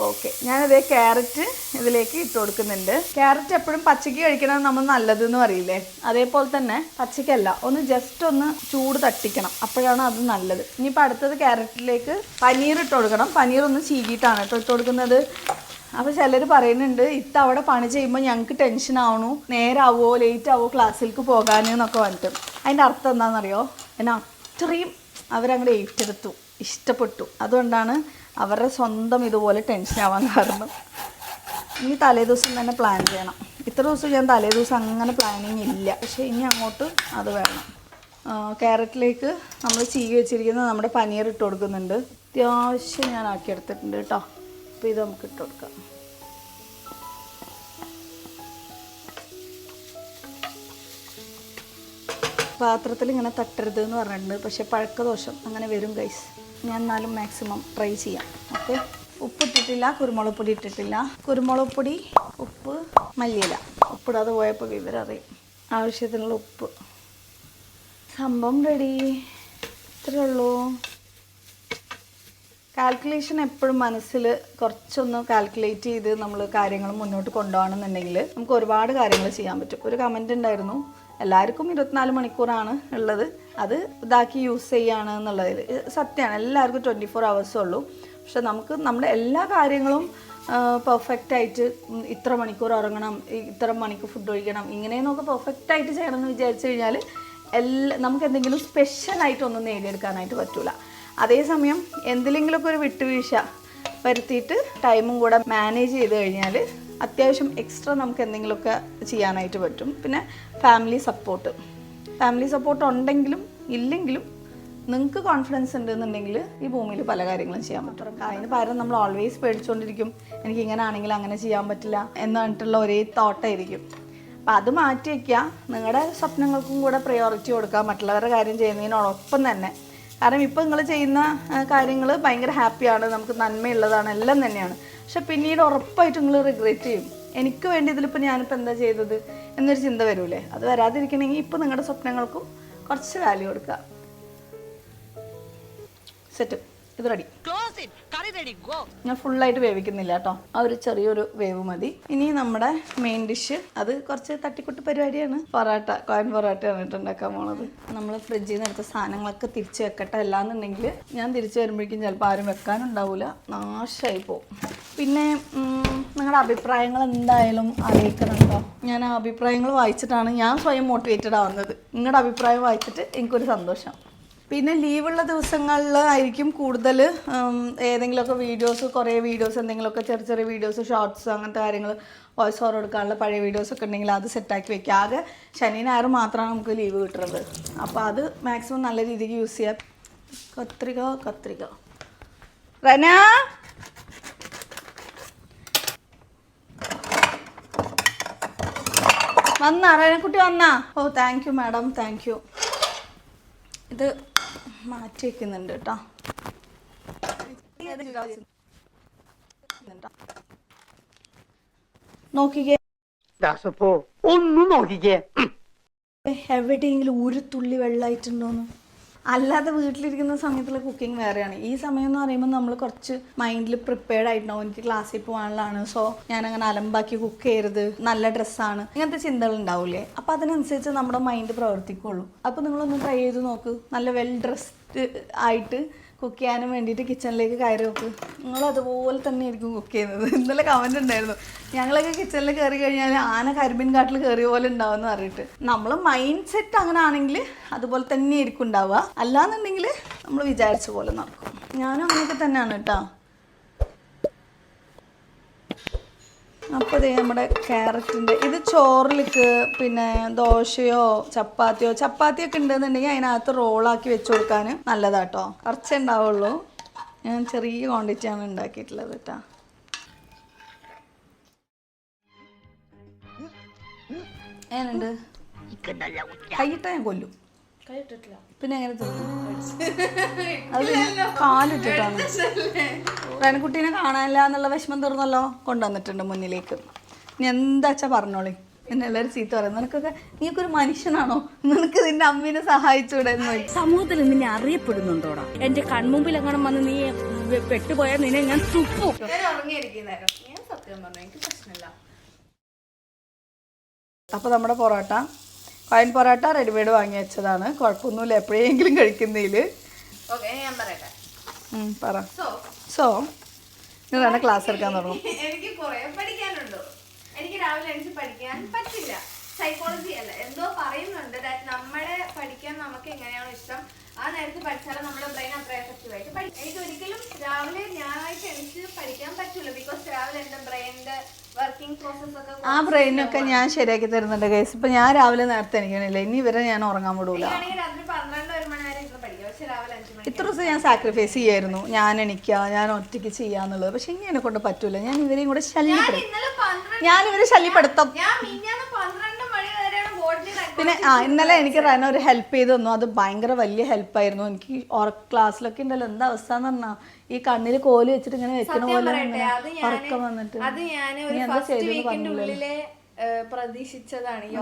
ഓക്കെ, ഞാനിതേ ക്യാരറ്റ് ഇതിലേക്ക് ഇട്ട് കൊടുക്കുന്നുണ്ട്. ക്യാരറ്റ് എപ്പോഴും പച്ചയ്ക്ക് കഴിക്കണം നമ്മൾ നല്ലതെന്ന് പറയില്ലേ, അതേപോലെ തന്നെ പച്ചയ്ക്കല്ല, ഒന്ന് ജസ്റ്റ് ഒന്ന് ചൂട് തട്ടിക്കണം, അപ്പോഴാണ് അത് നല്ലത്. ഇനിയിപ്പോൾ അടുത്തത് ക്യാരറ്റിലേക്ക് പനീർ ഇട്ട് കൊടുക്കണം. പനീർ ഒന്ന് ചീകിയിട്ടാണ് ഇട്ട് കൊടുക്കുന്നത്. അപ്പോൾ ചിലർ പറയുന്നുണ്ട് ഇത്ത അവിടെ പണി ചെയ്യുമ്പോൾ ഞങ്ങൾക്ക് ടെൻഷൻ ആവണു, നേരാവോ ലേറ്റ് ആവോ ക്ലാസ്സിലേക്ക് പോകാനെന്നൊക്കെ പറഞ്ഞിട്ട്. അതിൻ്റെ അർത്ഥം എന്താണെന്നറിയോ, എന്നെ അത്രയും അവരങ്ങോട്ട് ഏറ്റെടുത്തു, ഇഷ്ടപ്പെട്ടു. അതുകൊണ്ടാണ് അവരുടെ സ്വന്തം ഇതുപോലെ ടെൻഷൻ ആവാൻ കാരണം. ഇനി തലേദിവസം തന്നെ പ്ലാൻ ചെയ്യണം. ഇത്ര ദിവസം ഞാൻ തലേദിവസം അങ്ങനെ പ്ലാനിങ് ഇല്ല, പക്ഷേ ഇനി അങ്ങോട്ട് അത് വേണം. ക്യാരറ്റിലേക്ക് നമ്മൾ ചീകി വെച്ചിരിക്കുന്ന നമ്മുടെ പനീർ ഇട്ട് കൊടുക്കുന്നുണ്ട്. അത്യാവശ്യം ഞാൻ ആക്കിയെടുത്തിട്ടുണ്ട് കേട്ടോ. അപ്പോൾ ഇത് നമുക്ക് ഇട്ട് കൊടുക്കാം. പാത്രത്തിൽ ഇങ്ങനെ തട്ടരുത് എന്ന് പറഞ്ഞിട്ടുണ്ട്, പക്ഷേ പഴക്കദോഷം അങ്ങനെ വരും ഗൈസ്. ഞാൻ എന്നാലും മാക്സിമം ട്രൈ ചെയ്യാം. ഓക്കെ, ഉപ്പിട്ടിട്ടില്ല, കുരുമുളക് പൊടി ഇട്ടിട്ടില്ല. കുരുമുളക് പൊടി, ഉപ്പ്, മല്ലിയില. ഉപ്പിടാതെ പോയപ്പോൾ വിവരറിയും. ആവശ്യത്തിനുള്ള ഉപ്പ്. സംഭവം റെഡി. ഇത്രയേ ഉള്ളൂ. കാൽക്കുലേഷൻ എപ്പോഴും മനസ്സിൽ കുറച്ചൊന്ന് കാൽക്കുലേറ്റ് ചെയ്ത് നമ്മൾ കാര്യങ്ങൾ മുന്നോട്ട് കൊണ്ടുപോകണമെന്നുണ്ടെങ്കിൽ നമുക്ക് ഒരുപാട് കാര്യങ്ങൾ ചെയ്യാൻ പറ്റും. ഒരു കമൻറ്റ് ഉണ്ടായിരുന്നു, എല്ലാവർക്കും 24 മണിക്കൂറാണ് ഉള്ളത്, അത് ഇതാക്കി യൂസ് ചെയ്യുകയാണ് എന്നുള്ളതിൽ സത്യമാണ്. എല്ലാവർക്കും 24 hours ഉള്ളൂ. പക്ഷെ നമുക്ക് നമ്മുടെ എല്ലാ കാര്യങ്ങളും പെർഫെക്റ്റായിട്ട് ഇത്ര മണിക്കൂർ ഉറങ്ങണം, ഇത്ര മണിക്കൂർ ഫുഡ് കഴിക്കണം, ഇങ്ങനെയെന്നൊക്കെ പെർഫെക്റ്റായിട്ട് ചെയ്യണമെന്ന് വിചാരിച്ചു കഴിഞ്ഞാൽ നമുക്ക് എന്തെങ്കിലും സ്പെഷ്യലായിട്ടൊന്നും നേടിയെടുക്കാനായിട്ട് പറ്റില്ല. അതേസമയം എന്തിലെങ്കിലുമൊക്കെ ഒരു വിട്ടുവീഴ്ച വരുത്തിയിട്ട് ടൈമും കൂടെ മാനേജ് ചെയ്ത് കഴിഞ്ഞാൽ അത്യാവശ്യം എക്സ്ട്രാ നമുക്ക് എന്തെങ്കിലുമൊക്കെ ചെയ്യാനായിട്ട് പറ്റും. പിന്നെ ഫാമിലി സപ്പോർട്ട് ഉണ്ടെങ്കിലും ഇല്ലെങ്കിലും നിങ്ങൾക്ക് കോൺഫിഡൻസ് ഉണ്ടെന്നുണ്ടെങ്കിൽ ഈ ഭൂമിയിൽ പല കാര്യങ്ങളും ചെയ്യാൻ പറ്റും. അതിന് പകരം നമ്മൾ ഓൾവേസ് പേടിച്ചുകൊണ്ടിരിക്കും, എനിക്ക് ഇങ്ങനെ ആണെങ്കിൽ അങ്ങനെ ചെയ്യാൻ പറ്റില്ല എന്ന് പറഞ്ഞിട്ടുള്ള ഒരേ തോട്ടായിരിക്കും. അപ്പം അത് മാറ്റി വയ്ക്കുക. നിങ്ങളുടെ സ്വപ്നങ്ങൾക്കും കൂടെ പ്രയോറിറ്റി കൊടുക്കുക, മറ്റുള്ളവരുടെ കാര്യം ചെയ്യുന്നതിനോടൊപ്പം തന്നെ. കാരണം ഇപ്പോൾ നിങ്ങൾ ചെയ്യുന്ന കാര്യങ്ങൾ ഭയങ്കര ഹാപ്പിയാണ്, നമുക്ക് നന്മയുള്ളതാണ്, എല്ലാം തന്നെയാണ്. പക്ഷെ പിന്നീട് ഉറപ്പായിട്ട് നിങ്ങൾ റിഗ്രറ്റ് ചെയ്യും. എനിക്ക് വേണ്ടി ഇതിലിപ്പോൾ ഞാനിപ്പോൾ എന്താ ചെയ്തത് എന്നൊരു ചിന്ത വരൂലേ. അത് വരാതിരിക്കണമെങ്കിൽ ഇപ്പോൾ നിങ്ങളുടെ സ്വപ്നങ്ങൾക്കും കുറച്ച് വാല്യൂ കൊടുക്കുക. സെറ്റ്, ഇത് റെഡി. ഞാൻ ഫുള്ളായിട്ട് വേവിക്കുന്നില്ല കേട്ടോ, ആ ഒരു ചെറിയൊരു വേവ് മതി. ഇനി നമ്മുടെ മെയിൻ ഡിഷ്, അത് കുറച്ച് തട്ടിക്കുട്ട് പരിപാടിയാണ്. പൊറാട്ട, കോയൻ പൊറാട്ടയാണ് ഉണ്ടാക്കാൻ പോണത്. നമ്മൾ ഫ്രിഡ്ജിൽ നിന്ന് എടുത്ത സാധനങ്ങളൊക്കെ തിരിച്ച് വെക്കട്ടെ, അല്ലാന്നുണ്ടെങ്കിൽ ഞാൻ തിരിച്ച് വരുമ്പോഴേക്കും ചിലപ്പോൾ ആരും വെക്കാനുണ്ടാവില്ല, നാശമായി പോകും. പിന്നെ നിങ്ങളുടെ അഭിപ്രായങ്ങൾ എന്തായാലും അറിയിക്കണം കേട്ടോ. ഞാൻ ആ അഭിപ്രായങ്ങൾ വായിച്ചിട്ടാണ് ഞാൻ സ്വയം മോട്ടിവേറ്റഡ് ആവുന്നത്. നിങ്ങളുടെ അഭിപ്രായം വായിച്ചിട്ട് എനിക്കൊരു സന്തോഷം. പിന്നെ ലീവുള്ള ദിവസങ്ങളിൽ ആയിരിക്കും കൂടുതൽ ഏതെങ്കിലുമൊക്കെ വീഡിയോസ്, കുറേ വീഡിയോസ്, എന്തെങ്കിലുമൊക്കെ ചെറിയ ചെറിയ വീഡിയോസ്, ഷോർട്സ്, അങ്ങനത്തെ കാര്യങ്ങൾ വോയിസ് ഓവർ എടുക്കാനുള്ള പഴയ വീഡിയോസൊക്കെ ഉണ്ടെങ്കിൽ അത് സെറ്റാക്കി വെക്കുക. ആകെ ശനി ഞായർ മാത്രമാണ് നമുക്ക് ലീവ് കിട്ടുന്നത്. അപ്പോൾ അത് മാക്സിമം നല്ല രീതിക്ക് യൂസ് ചെയ്യാം. കത്രിക റന വന്നാ, റനക്കുട്ടി വന്നാ? Oh thank you madam, thank you. ഇത് മാറ്റി വെക്കുന്നുണ്ട് കേട്ടോ. നോക്കിക്കേ, എവിടെയെങ്കിലും ഒരു തുള്ളി വെള്ളമായിട്ടുണ്ടോന്ന്. അല്ലാതെ വീട്ടിലിരിക്കുന്ന സമയത്തുള്ള കുക്കിംഗ് വേറെയാണ്. ഈ സമയം എന്ന് പറയുമ്പോൾ നമ്മൾ കുറച്ച് മൈൻഡിൽ പ്രിപ്പയർഡ് ആയിട്ടുണ്ടാവും. എനിക്ക് ക്ലാസ്സിൽ പോകാനുള്ളതാണ്, സോ ഞാനങ്ങനെ അലമ്പാക്കി കുക്ക് ചെയ്യരുത്, നല്ല ഡ്രസ്സാണ്, ഇങ്ങനത്തെ ചിന്തകൾ ഉണ്ടാവില്ലേ. അപ്പോൾ അതിനനുസരിച്ച് നമ്മുടെ മൈൻഡ് പ്രവർത്തിക്കുള്ളൂ. അപ്പോൾ നിങ്ങളൊന്ന് ട്രൈ ചെയ്ത് നോക്ക്. നല്ല വെൽ ഡ്രസ്ഡ് ആയിട്ട് കുക്ക് ചെയ്യാനും വേണ്ടിയിട്ട് കിച്ചണിലേക്ക് കയറി നോക്ക്. നിങ്ങളതുപോലെ തന്നെ ആയിരിക്കും കുക്ക് ചെയ്യുന്നത്. ഇന്നലെ കമൻറ്റ് ഉണ്ടായിരുന്നു, ഞങ്ങളൊക്കെ കിച്ചണിൽ കയറി കഴിഞ്ഞാൽ ആന കരിമ്പിൻ കാട്ടിൽ കയറിയ പോലെ ഉണ്ടാവും എന്ന് പറഞ്ഞിട്ട്. നമ്മൾ മൈൻഡ് സെറ്റ് അങ്ങനെ ആണെങ്കിൽ അതുപോലെ തന്നെ ആയിരിക്കും ഉണ്ടാവുക. അല്ലാന്നുണ്ടെങ്കിൽ നമ്മൾ വിചാരിച്ച പോലെ നടക്കും. ഞാനും അങ്ങനെയൊക്കെ തന്നെയാണ് കേട്ടോ. അപ്പോൾ ഇതേ നമ്മുടെ ക്യാരറ്റിൻ്റെ ഇത് ചോറിലേക്ക്, പിന്നെ ദോശയോ ചപ്പാത്തിയൊക്കെ ഉണ്ടെന്നുണ്ടെങ്കിൽ അതിനകത്ത് റോളാക്കി വെച്ച് കൊടുക്കാൻ നല്ലതാട്ടോ. കുറച്ചേ ഉണ്ടാവുള്ളൂ, ഞാൻ ചെറിയ ക്വാണ്ടിറ്റിയാണ് ഉണ്ടാക്കിയിട്ടുള്ളത് കേട്ടോ. എങ്ങനെയുണ്ട്? കൈയിട്ടാ ഞാൻ കൊല്ലും. പിന്നെ എങ്ങനെ അത് കാലിട്ടിട്ടാണ്. റനക്കുട്ടീനെ കാണാനില്ല എന്നുള്ള വിഷമം തീർന്നല്ലോ, കൊണ്ടുവന്നിട്ടുണ്ട് മുന്നിലേക്ക്. ഇനി എന്താ വെച്ചാ പറഞ്ഞോളി. പിന്നെ എല്ലാവരും ചീത്ത പറയും നിനക്കൊക്കെ നീയൊക്കെ ഒരു മനുഷ്യനാണോ, നിനക്ക് നിന്റെ അമ്മീനെ സഹായിച്ചൂടെ എന്ന് ചോദിച്ചു. സമൂഹത്തിൽ നിന്നെ അറിയപ്പെടുന്നുണ്ടോടാ? എന്റെ കൺമുമ്പിൽ എങ്ങനെ വന്ന് നീ പെട്ടുപോയാൽ നിന്നെ ഞാൻ തുപ്പും. ഞാൻ സത്യം പറഞ്ഞു, എനിക്ക് പ്രശ്നമില്ല. അപ്പോൾ നമ്മുടെ പൊറോട്ട, കോയിൻ പൊറോട്ട റെഡിമെയ്ഡ് വാങ്ങി വെച്ചതാണ്, കുഴപ്പമൊന്നുമില്ല, എപ്പോഴെങ്കിലും കഴിക്കുന്നതിൽ. ഞാൻ പറയട്ടെ. പറ. സോ നിങ്ങൾ തന്നെ ക്ലാസ് എടുക്കാൻ തുടങ്ങും. എനിക്ക് കുറെ പഠിക്കാനുണ്ടോ, എനിക്ക് രാവിലെ എണീച്ച് പഠിക്കാൻ പറ്റില്ല. സൈക്കോളജി അല്ല എന്തോ പറയുന്നുണ്ട് ദാറ്റ് നമ്മളെ പഠിക്കാൻ നമുക്ക് എങ്ങനെയാണോ ഇഷ്ടം ആ നേരത്ത് പഠിച്ചാലും നമ്മുടെ ബ്രെയിൻ അത്ര എഫക്റ്റീവ് ആയിട്ട് പഠിക്കും. എനിക്ക് ഒരിക്കലും രാവിലെ ഞാനായിട്ട് എണീച്ച് പഠിക്കാൻ പറ്റൂല. ബിക്കോസ് രാവിലെ എന്റെ ബ്രെയിനിന്റെ വർക്കിംഗ് പ്രോസസ് ഒക്കെ ആ ബ്രെയിനൊക്കെ ഞാൻ ശരിയാക്കി തരുന്നുണ്ട് ഗൈസ്. ഇപ്പം ഞാൻ രാവിലെ നേരത്തെ എനിക്കണില്ല, ഇനി ഇവരെ ഞാൻ ഉറങ്ങാൻ വിടൂല. രാത്രി 12-1 മണി വരെ ഇരുന്ന് പഠിക്കും. പക്ഷെ രാവിലെ 5 മണി ഇത്ര ദിവസം ഞാൻ സാക്രിഫൈസ് ചെയ്യായിരുന്നു, ഞാൻ എണിക്കുക, ഞാൻ ഒറ്റയ്ക്ക് ചെയ്യാന്നുള്ളത്. പക്ഷെ ഇനി എന്നെ കൊണ്ട് പറ്റൂല, ഞാൻ ഇവരെയും കൂടെ ശല്യപ്പെടുത്തും. ഞാൻ ഇവരെ ശല്യപ്പെടുത്തും. പിന്നെ ഇന്നലെ എനിക്ക് റന ഒരു ഹെൽപ്പ് ചെയ്ത് തന്നു, അത് ഭയങ്കര വലിയ ഹെൽപ്പായിരുന്നു. എനിക്ക് ക്ലാസ്സിലൊക്കെ ഉണ്ടല്ലോ എന്താ അവസ്ഥ എന്ന് പറഞ്ഞാൽ ഈ കണ്ണിൽ കോല് വെച്ചിട്ട് ഇങ്ങനെ വെക്കണ പോലെ ഉറക്കം വന്നിട്ട് അത് ഞാൻ ഒരു ഫസ്റ്റ് വീക്കിന്റെ ഉള്ളിലെ പ്രതീക്ഷിച്ചതാണ് ഈ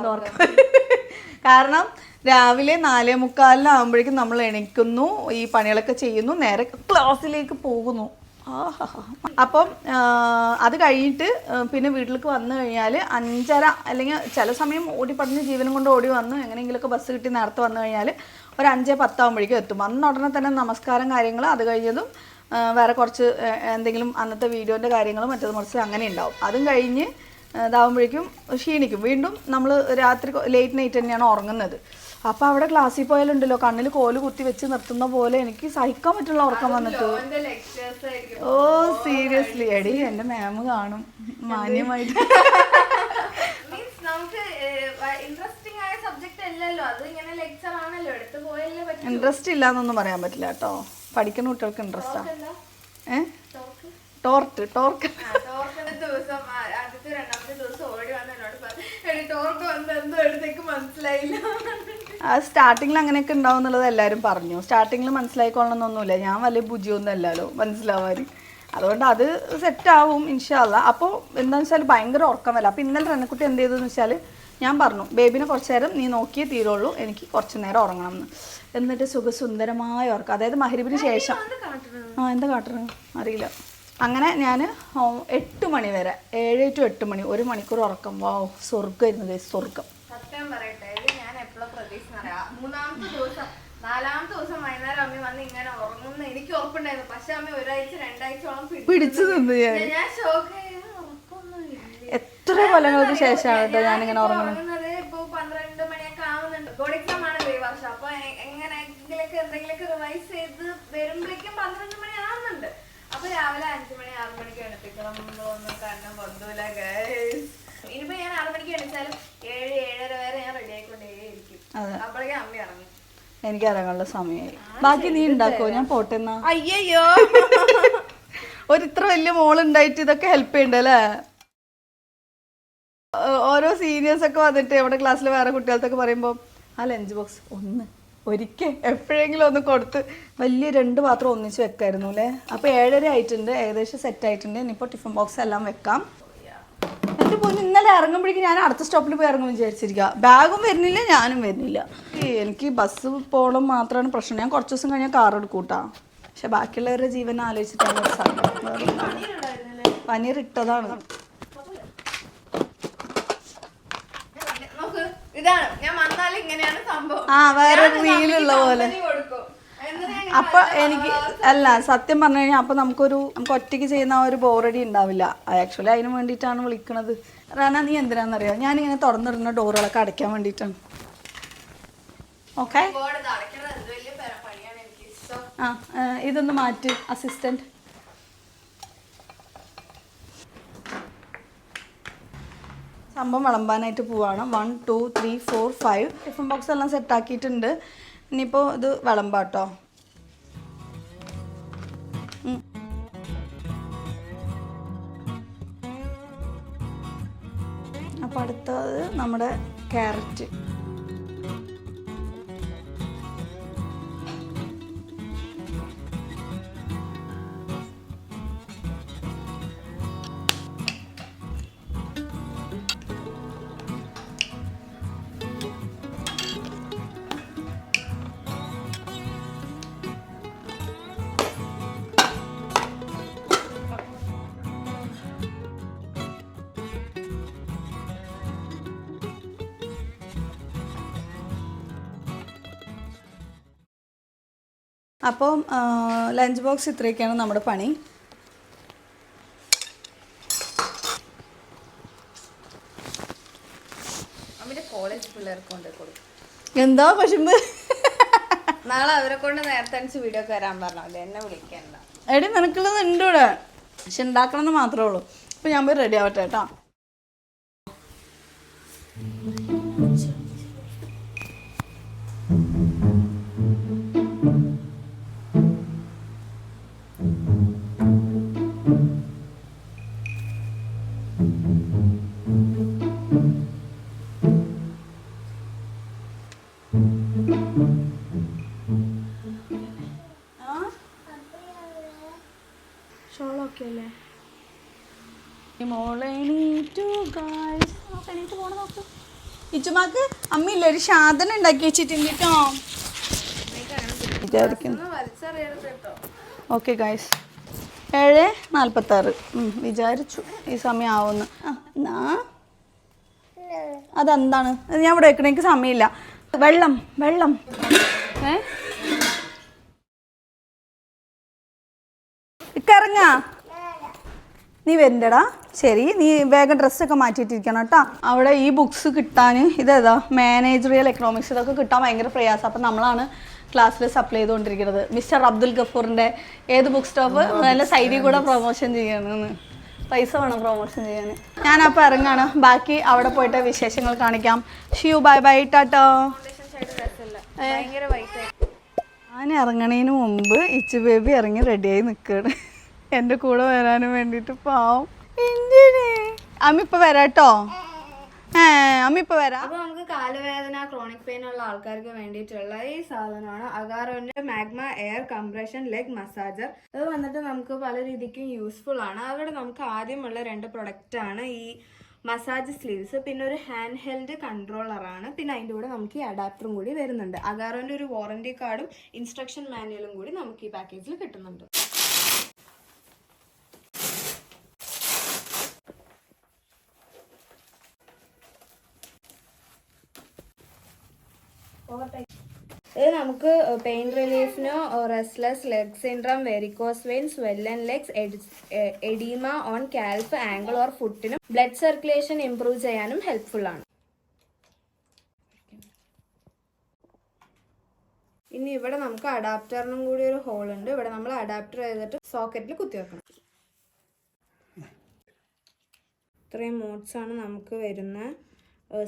കാരണം രാവിലെ 4:45 നമ്മൾ എണീക്കുന്നു, ഈ പണികളൊക്കെ ചെയ്യുന്നു, നേരെ ക്ലാസ്സിലേക്ക് പോകുന്നു. അപ്പം അത് കഴിഞ്ഞിട്ട് പിന്നെ വീട്ടിലേക്ക് വന്നു കഴിഞ്ഞാൽ 5:30 അല്ലെങ്കിൽ ചില സമയം ഓടിപ്പടഞ്ഞ് ജീവനും കൊണ്ട് ഓടി വന്നു എങ്ങനെയെങ്കിലുമൊക്കെ ബസ് കിട്ടി നേരത്തെ വന്നു കഴിഞ്ഞാൽ ഒരു 5:10 ആകുമ്പോഴേക്കും എത്തും. വന്ന ഉടനെ തന്നെ നമസ്കാരം കാര്യങ്ങൾ, അത് കഴിഞ്ഞതും വേറെ കുറച്ച് എന്തെങ്കിലും അന്നത്തെ വീഡിയോൻ്റെ കാര്യങ്ങളും മറ്റേത് മറിച്ച് അങ്ങനെ ഉണ്ടാവും. അതും കഴിഞ്ഞ് ഇതാവുമ്പോഴേക്കും ക്ഷീണിക്കും. വീണ്ടും നമ്മൾ രാത്രി ലേറ്റ് നൈറ്റ് തന്നെയാണ് ഉറങ്ങുന്നത്. അപ്പോൾ അവിടെ ക്ലാസ്സിൽ പോയാലുണ്ടല്ലോ കണ്ണിൽ കോല് കുത്തി വെച്ച് നിർത്തുന്ന പോലെ എനിക്ക് സഹിക്കാൻ പറ്റുള്ള ഉറക്കം വന്നിട്ട്. ഓ സീരിയസ്ലി എടി എൻ്റെ മാം കാണും മാന്യമായിട്ട്. ഇൻട്രസ്റ്റ് ഇല്ലാന്നൊന്നും പറയാൻ പറ്റില്ല കേട്ടോ, പഠിക്കുന്ന കുട്ടികൾക്ക് ഇൻട്രസ്റ്റാ. ടോർക്ക് ദിവസം ആദ്യത്തെ 2ാമത്തെ ദിവസം ഓടി വന്ന് എന്നോട് പറഞ്ഞു ടോർക്ക് വന്ന് എന്തോ എടുത്തേക്ക് മനസ്സിലായില്ല. സ്റ്റാർട്ടിങ്ങിൽ അങ്ങനെയൊക്കെ ഉണ്ടാവും എന്നുള്ളത് എല്ലാവരും പറഞ്ഞു. സ്റ്റാർട്ടിങ്ങിൽ മനസ്സിലായിക്കൊള്ളണമെന്നൊന്നുമില്ല, ഞാൻ വലിയ ബുദ്ധിയൊന്നും അല്ലല്ലോ മനസ്സിലാവാൻ. അതുകൊണ്ട് അത് സെറ്റാവും ഇൻഷാ അല്ലാ. അപ്പോൾ എന്താണെന്ന് വെച്ചാൽ ഭയങ്കര ഉറക്കം വല്ല. അപ്പോൾ ഇന്നലെ റെനക്കുട്ടി എന്ത് ചെയ്തതെന്ന് വെച്ചാൽ ഞാൻ പറഞ്ഞു ബേബിനെ കുറച്ച് നേരം നീ നോക്കിയേ തീരുള്ളൂ, എനിക്ക് കുറച്ച് നേരം ഉറങ്ങണം എന്ന്. എന്നിട്ട് സുഖസുന്ദരമായ ഉറക്കം, അതായത് മഗ്‌രിബിന് ശേഷം. എന്താ കാട്ടുന്നത് അറിയില്ല. അങ്ങനെ ഞാൻ 8 മണി വരെ 7 to 8 മണി 1 മണിക്കൂർ ഉറക്കം. വാവ് സ്വർഗ്ഗമായിരുന്നു, സ്വർഗ്ഗം. സത്യം പറയട്ടെ, ഇത് ഞാൻ എപ്പോഴും പ്രതീക്ഷിച്ച 3-ാമത്തെ ദിവസം 4-ാമത്തെ ദിവസം വൈകുന്നേരം അമ്മ വന്ന് ഇങ്ങനെ ഉറങ്ങുന്ന എനിക്ക് ഉറപ്പുണ്ടായിരുന്നു. പക്ഷെ അമ്മ 1-2 ആഴ്ചയോളം പിടിച്ചു നിന്ന് ഞാൻ ഷോക്ക്. എത്ര കൊല്ലങ്ങൾക്ക് ശേഷമാണ് കേട്ടോ ഞാനിങ്ങനെ ഉറങ്ങുന്നത്. ഇപ്പൊ 12 മണിയൊക്കെ ആവുന്നുണ്ട്. ബോർഡ് എക്സാം ആണ് ഈ വർഷം. അപ്പൊ എന്തെങ്കിലുമൊക്കെ റിവൈസ് ചെയ്ത് വരുമ്പോഴേക്കും 12 മണി ആവുന്നുണ്ട്. അപ്പൊ രാവിലെ 5 മണി 6 മണിക്ക് എണീപ്പിക്കണം ഒന്നും കാരണം ബന്ധുല. ഇനിയിപ്പോ ഞാൻ 6 മണിക്ക് എണീച്ചാലും 7-7:30 വരെ ഞാൻ റെഡി ആയിക്കൊണ്ടേയിരിക്കും. അപ്പോഴേക്കും അമ്മ ഇറങ്ങി. എനിക്ക് ഇറങ്ങാനുള്ള സമയമായി. ബാക്കി നീ ഉണ്ടാക്കോ, ഞാൻ പോട്ടെന്നാ. അയ്യോ ഒരു ഇത്ര വലിയ മോളുണ്ടായിട്ട് ഇതൊക്കെ ഹെൽപ്പ് ചെയ്യണ്ടല്ലേ. ഓരോ സീനിയേഴ്സ് ഒക്കെ വന്നിട്ട് നമ്മുടെ ക്ലാസ്സിൽ വേറെ കുട്ടികൾക്കൊക്കെ പറയുമ്പോൾ ആ ലഞ്ച് ബോക്സ് ഒരിക്കൽ എപ്പോഴെങ്കിലും ഒന്ന് കൊടുത്ത് വലിയ 2 പാത്രം ഒന്നിച്ച് വെക്കായിരുന്നു അല്ലേ. അപ്പോൾ 7:30 ആയിട്ടുണ്ട്, ഏകദേശം സെറ്റ് ആയിട്ടുണ്ട്. ഇനിയിപ്പോൾ ടിഫിൻ ബോക്സ് എല്ലാം വെക്കാം. എൻ്റെ പോലും ഇന്നലെ ഇറങ്ങുമ്പോഴേക്കും ഞാൻ അടുത്ത സ്റ്റോപ്പിൽ പോയി ഇറങ്ങും വിചാരിച്ചിരിക്കുക. ബാഗും വരുന്നില്ല, ഞാനും വരുന്നില്ല. എനിക്ക് ബസ് പോകണം മാത്രമാണ് പ്രശ്നം. ഞാൻ കുറച്ച് ദിവസം കഴിഞ്ഞാൽ കാർ എടുക്കൂട്ടാ. പക്ഷെ ബാക്കിയുള്ളവരുടെ ജീവൻ ആലോചിച്ചിട്ടാണ് ഒരു സാധനം. പനീർ ഇട്ടതാണ്. ഇതാണ് ഞാൻ വന്നാലും ഇങ്ങനെയാണ് സംഭവം. വേറെ റീലുള്ള പോലെ. അപ്പൊ എനിക്ക് അല്ല സത്യം പറഞ്ഞു കഴിഞ്ഞാൽ അപ്പൊ നമുക്ക് ഒറ്റയ്ക്ക് ചെയ്യുന്ന ഒരു ബോറടി ഉണ്ടാവില്ല. ആക്ച്വലി അതിന് വേണ്ടിയിട്ടാണ് വിളിക്കണത്. റന നീ എന്തിനാണെന്നറിയാം, ഞാനിങ്ങനെ തുറന്നിടുന്ന ഡോറുകളൊക്കെ അടയ്ക്കാൻ വേണ്ടിയിട്ടാണ്. ഓക്കെ ഇതൊന്ന് മാറ്റ് അസിസ്റ്റന്റ്. സംഭവം വിളമ്പാനായിട്ട് പോവാണ്. 1 2 3 4 5 ടിഫിൻ ബോക്സ് എല്ലാം സെറ്റാക്കിയിട്ടുണ്ട്. ഇനിയിപ്പോൾ ഇത് വിളമ്പാട്ടോ. അപ്പോൾ അടുത്തത് നമ്മുടെ ക്യാരറ്റ്. അപ്പം ലഞ്ച് ബോക്സ് ഇത്രയൊക്കെയാണ് നമ്മുടെ പണി. കോളേജ് പിള്ളേർക്ക് കൊണ്ട് കൊടുക്കും. എന്താ പശുമ്പ്? നാളെ അവരെ കൊണ്ട് നേരത്തെ അടിച്ച് വീഡിയോ ഒക്കെ വരാൻ പറഞ്ഞല്ലേ, എന്നെ വിളിക്കണ്ട. എടി നിനക്കുള്ളത് ഉണ്ട് ഇവിടെ, പക്ഷെ ഉണ്ടാക്കണമെന്ന് മാത്രമേ ഉള്ളൂ. അപ്പം ഞാൻ പോയി റെഡി ആവട്ടെ കേട്ടോ. ഇച്ചുമാക്ക് അമ്മയില്ല ഒരു സാധനം ഉണ്ടാക്കി വെച്ചിട്ടുണ്ട് കേട്ടോ. ഓക്കെ ഗായ്സ്, 7:46 വിചാരിച്ചു ഈ സമയം ആവുന്നു. അതെന്താണ് ഞാൻ ഇവിടെ വെക്കണ? എനിക്ക് സമയമില്ല. വെള്ളം വെള്ളം ഇറങ്ങാ. നീ വരണ്ടടാ. ശരി, നീ വേഗം ഡ്രസ്സൊക്കെ മാറ്റിയിട്ടിരിക്കണം കേട്ടോ. അവിടെ ഈ ബുക്സ് കിട്ടാൻ ഇതേതാ മാനേജറിയൽ എക്കണോമിക്സ്, ഇതൊക്കെ കിട്ടാൻ ഭയങ്കര പ്രയാസം. അപ്പം നമ്മളാണ് ക്ലാസ്സിൽ സപ്ലൈ ചെയ്തുകൊണ്ടിരിക്കുന്നത്. മിസ്റ്റർ അബ്ദുൽ ഗഫൂറിൻ്റെ ഏത് ബുക്ക് സ്റ്റോപ്പ് നല്ല സൈഡിൽ കൂടെ പ്രൊമോഷൻ ചെയ്യണമെന്ന്. പൈസ വേണം പ്രൊമോഷൻ ചെയ്യാൻ. ഞാനപ്പോൾ ഇറങ്ങാണ്. ബാക്കി അവിടെ പോയിട്ട് വിശേഷങ്ങൾ കാണിക്കാം. ഷിയു ബൈ ബൈ ടാട്ടോ. ഞാൻ ഇറങ്ങണതിന് മുമ്പ് ഇച്ചു ബേബി ഇറങ്ങി റെഡിയായി നിൽക്കുകയാണ് എൻ്റെ കൂടെ വരാനും വേണ്ടിയിട്ട്. പാവം എന്തിന് അമ്മ ഇപ്പം വരാട്ടോ. അമ്മ ഇപ്പം വരാം. അപ്പോൾ നമുക്ക് കാലുവേദന, ക്രോണിക് പെയിൻ ഉള്ള ആൾക്കാർക്ക് വേണ്ടിയിട്ടുള്ള ഈ സാധനമാണ് അഗാറോന്റെ Magma air compression leg massager. അത് വന്നിട്ട് നമുക്ക് പല രീതിക്കും യൂസ്ഫുൾ ആണ്. അവിടെ നമുക്ക് ആദ്യമുള്ള 2 പ്രൊഡക്റ്റ് ആണ് ഈ മസാജ് സ്ലീവ്സ്, പിന്നെ ഒരു ഹാൻഡ് ഹെൽഡ് കൺട്രോളറാണ്, പിന്നെ അതിൻ്റെ കൂടെ നമുക്ക് ഈ അഡാപ്റ്ററും കൂടി വരുന്നുണ്ട്. അഗാറോന്റെ ഒരു വാറണ്ടി കാർഡും ഇൻസ്ട്രക്ഷൻ മാനുവലും കൂടി നമുക്ക് ഈ പാക്കേജിൽ കിട്ടുന്നുണ്ട്. ഇത് നമുക്ക് പെയിൻ റിലീഫിനോ, restless leg syndrome, varicose vein, swollen legs, edema on calf, ankle or ഫുട്ടിനും ബ്ലഡ് സർക്കുലേഷൻ ഇംപ്രൂവ് ചെയ്യാനും ഹെൽപ്ഫുൾ ആണ്. ഇനി ഇവിടെ നമുക്ക് അഡാപ്റ്ററിനും കൂടി ഒരു ഹോൾ ഉണ്ട്. ഇവിടെ നമ്മൾ അഡാപ്റ്റർ ചെയ്തിട്ട് സോക്കറ്റിൽ കുത്തിവെക്കണം. ഇത്രയും മോഡ്സ് ആണ് നമുക്ക് വരുന്നത്.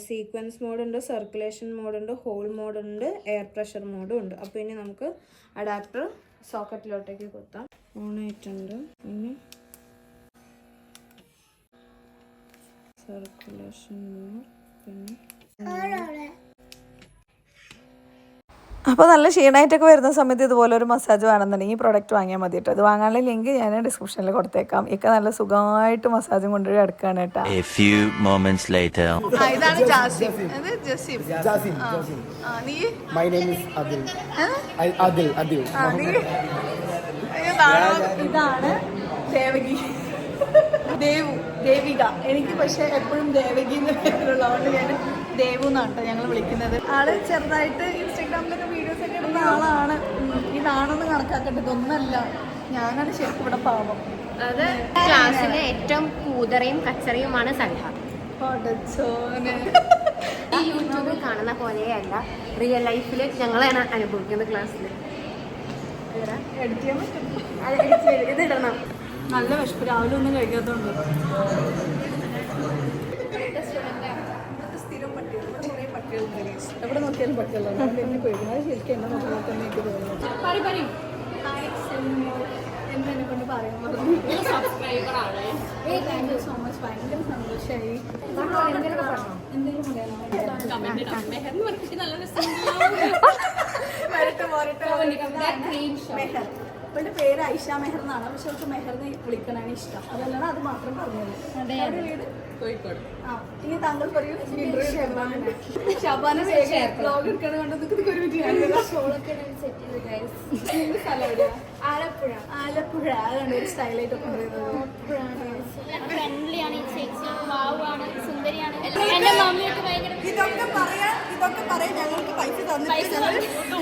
സീക്വൻസ് മോഡുണ്ട്, സർക്കുലേഷൻ മോഡുണ്ട്, ഹോൾ മോഡുണ്ട്, എയർ പ്രഷർ മോഡും ഉണ്ട്. അപ്പോൾ ഇനി നമുക്ക് അഡാപ്റ്റർ സോക്കറ്റിലോട്ടേക്ക് കുത്താം. ഓണായിട്ടുണ്ട്. ഇനി സർക്കുലേഷൻ മോഡ്, പിന്നെ അപ്പോൾ നല്ല ക്ഷീണമായിട്ടൊക്കെ വരുന്ന സമയത്ത് ഇതുപോലെ ഒരു മസാജ് വേണമെന്നുണ്ടെങ്കിൽ ഈ പ്രോഡക്റ്റ് വാങ്ങിയാൽ മതി കേട്ടോ. ഇത് വാങ്ങാനുള്ള ലിങ്ക് ഞാൻ ഡിസ്ക്രിപ്ഷനിൽ കൊടുത്തേക്കാം. ഇക്ക നല്ല സുഖമായിട്ട് മസാജും കൊണ്ടുപോയി എടുക്കുകയാണ് കേട്ടോ. ഇതാണ് ജാസിം. ഇതാണ് ദേവകി, ദേവിക. എനിക്ക് പക്ഷെ എപ്പോഴും ദേവകി എന്ന് പേരുള്ളതുകൊണ്ട് ഞാൻ ദേവു എന്നാണ് കേട്ടോ ഞങ്ങൾ വിളിക്കുന്നത്. ആള് ചെറുതായിട്ട് ഇൻസ്റ്റാഗ്രാമിലൊക്കെ വീഡിയോസ് ഒക്കെ ഇടുന്ന ആളാണ്. ഇതാണെന്ന് കണക്കാക്കട്ടെ, ഇതൊന്നല്ല. ഞാനാണ് ശരിക്കും ഇവിടെ പാവം. അത് ക്ലാസ്സിലെ ഏറ്റവും കൂതറയും കച്ചറയുമാണ് സൽഹ. ഈ യൂട്യൂബിൽ കാണുന്ന പോലെയല്ല, റിയൽ ലൈഫിൽ ഞങ്ങളാണ് അനുഭവിക്കുന്നത്. ക്ലാസ്സിൽ എഡിറ്റ് ചെയ്യാൻ പറ്റും. ഇത് ഇടണം. നല്ല വിശപ്പ്, രാവിലെ ഒന്നും കഴിക്കാത്തതുണ്ട്. സ്ഥിരം പട്ടികൾ, കുറേ പട്ടികളുണ്ട്. എവിടെ നോക്കിയാലും പട്ടികളാണ്. എന്നെ പേടിക്കുന്നത് ശരിക്കും എന്നെ നോക്കുമ്പോൾ തന്നെ എനിക്ക് തോന്നുന്നു. എന്നെ കൊണ്ട് പറയുമ്പോൾ താങ്ക് യു സോ മച്ച്. ഭയങ്കര സന്തോഷമായി. എന്തെങ്കിലും പറയാനോ? അവളുടെ പേര് ഐഷ മെഹർ എന്നാണ്. പക്ഷെ അവൾക്ക് മെഹറിനെ വിളിക്കണാണ് ഇഷ്ടം. അതല്ലാതെ അത് മാത്രം പറഞ്ഞത്. വീട് കോഴിക്കോട്. ഇനി താങ്കൾ പറയൂ. ഷബാന ബ്ലോഗ് എടുക്കണ കണ്ടത് ഒരു ആലപ്പുഴ ആലപ്പുഴ അതാണ് ഒരു സ്റ്റൈലായിട്ടൊക്കെ പറയുന്നത്. ഫ്രണ്ട്ലിയാണ് ഈ ചേച്ചി, വാവാണ്, സുന്ദരിയാണ്. എന്റെ മമ്മിയൊക്കെ ഭയങ്കര ഇതൊക്കെ പറയാൻ ഞങ്ങൾക്ക് പൈസ തന്നിട്ടുണ്ട്.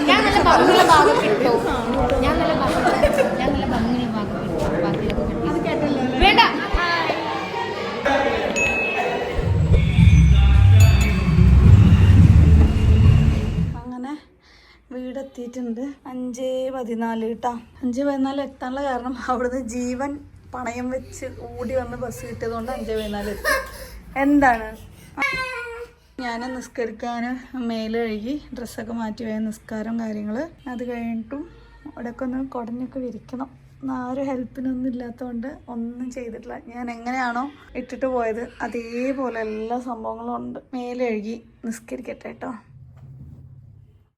ഞാൻ നല്ല ഭംഗിയുള്ള ഭാഗം കിട്ടോ, ഞാൻ നല്ല ഭംഗിയുള്ള ഭാഗം കിട്ടോ, ബാക്കിയൊക്കെ വേണ്ട. അങ്ങനെ വീടെത്തിയിട്ടുണ്ട്. 5:14 കേട്ടോ. 5:14 എത്താനുള്ള കാരണം അവിടുന്ന് ജീവൻ പണയം വെച്ച് ഓടി വന്ന് ബസ് കിട്ടിയതുകൊണ്ട് 5:14 എത്തി. എന്താണ് ഞാൻ നിസ്കരിക്കാൻ മേല് കഴുകി ഡ്രസ്സൊക്കെ മാറ്റി പോയ നിസ്കാരം കാര്യങ്ങൾ. അത് കഴിഞ്ഞിട്ടും അവിടെയൊക്കെ ഒന്ന് കുടഞ്ഞൊക്കെ വിരിക്കണം. ആരും ഹെൽപ്പിനൊന്നും ഇല്ലാത്തതുകൊണ്ട് ഒന്നും ചെയ്തിട്ടില്ല. ഞാൻ എങ്ങനെയാണോ ഇട്ടിട്ട് പോയത് അതേപോലെ എല്ലാ സംഭവങ്ങളും ഉണ്ട്. മേല് കഴുകി നിസ്കരിക്കട്ടെ കേട്ടോ.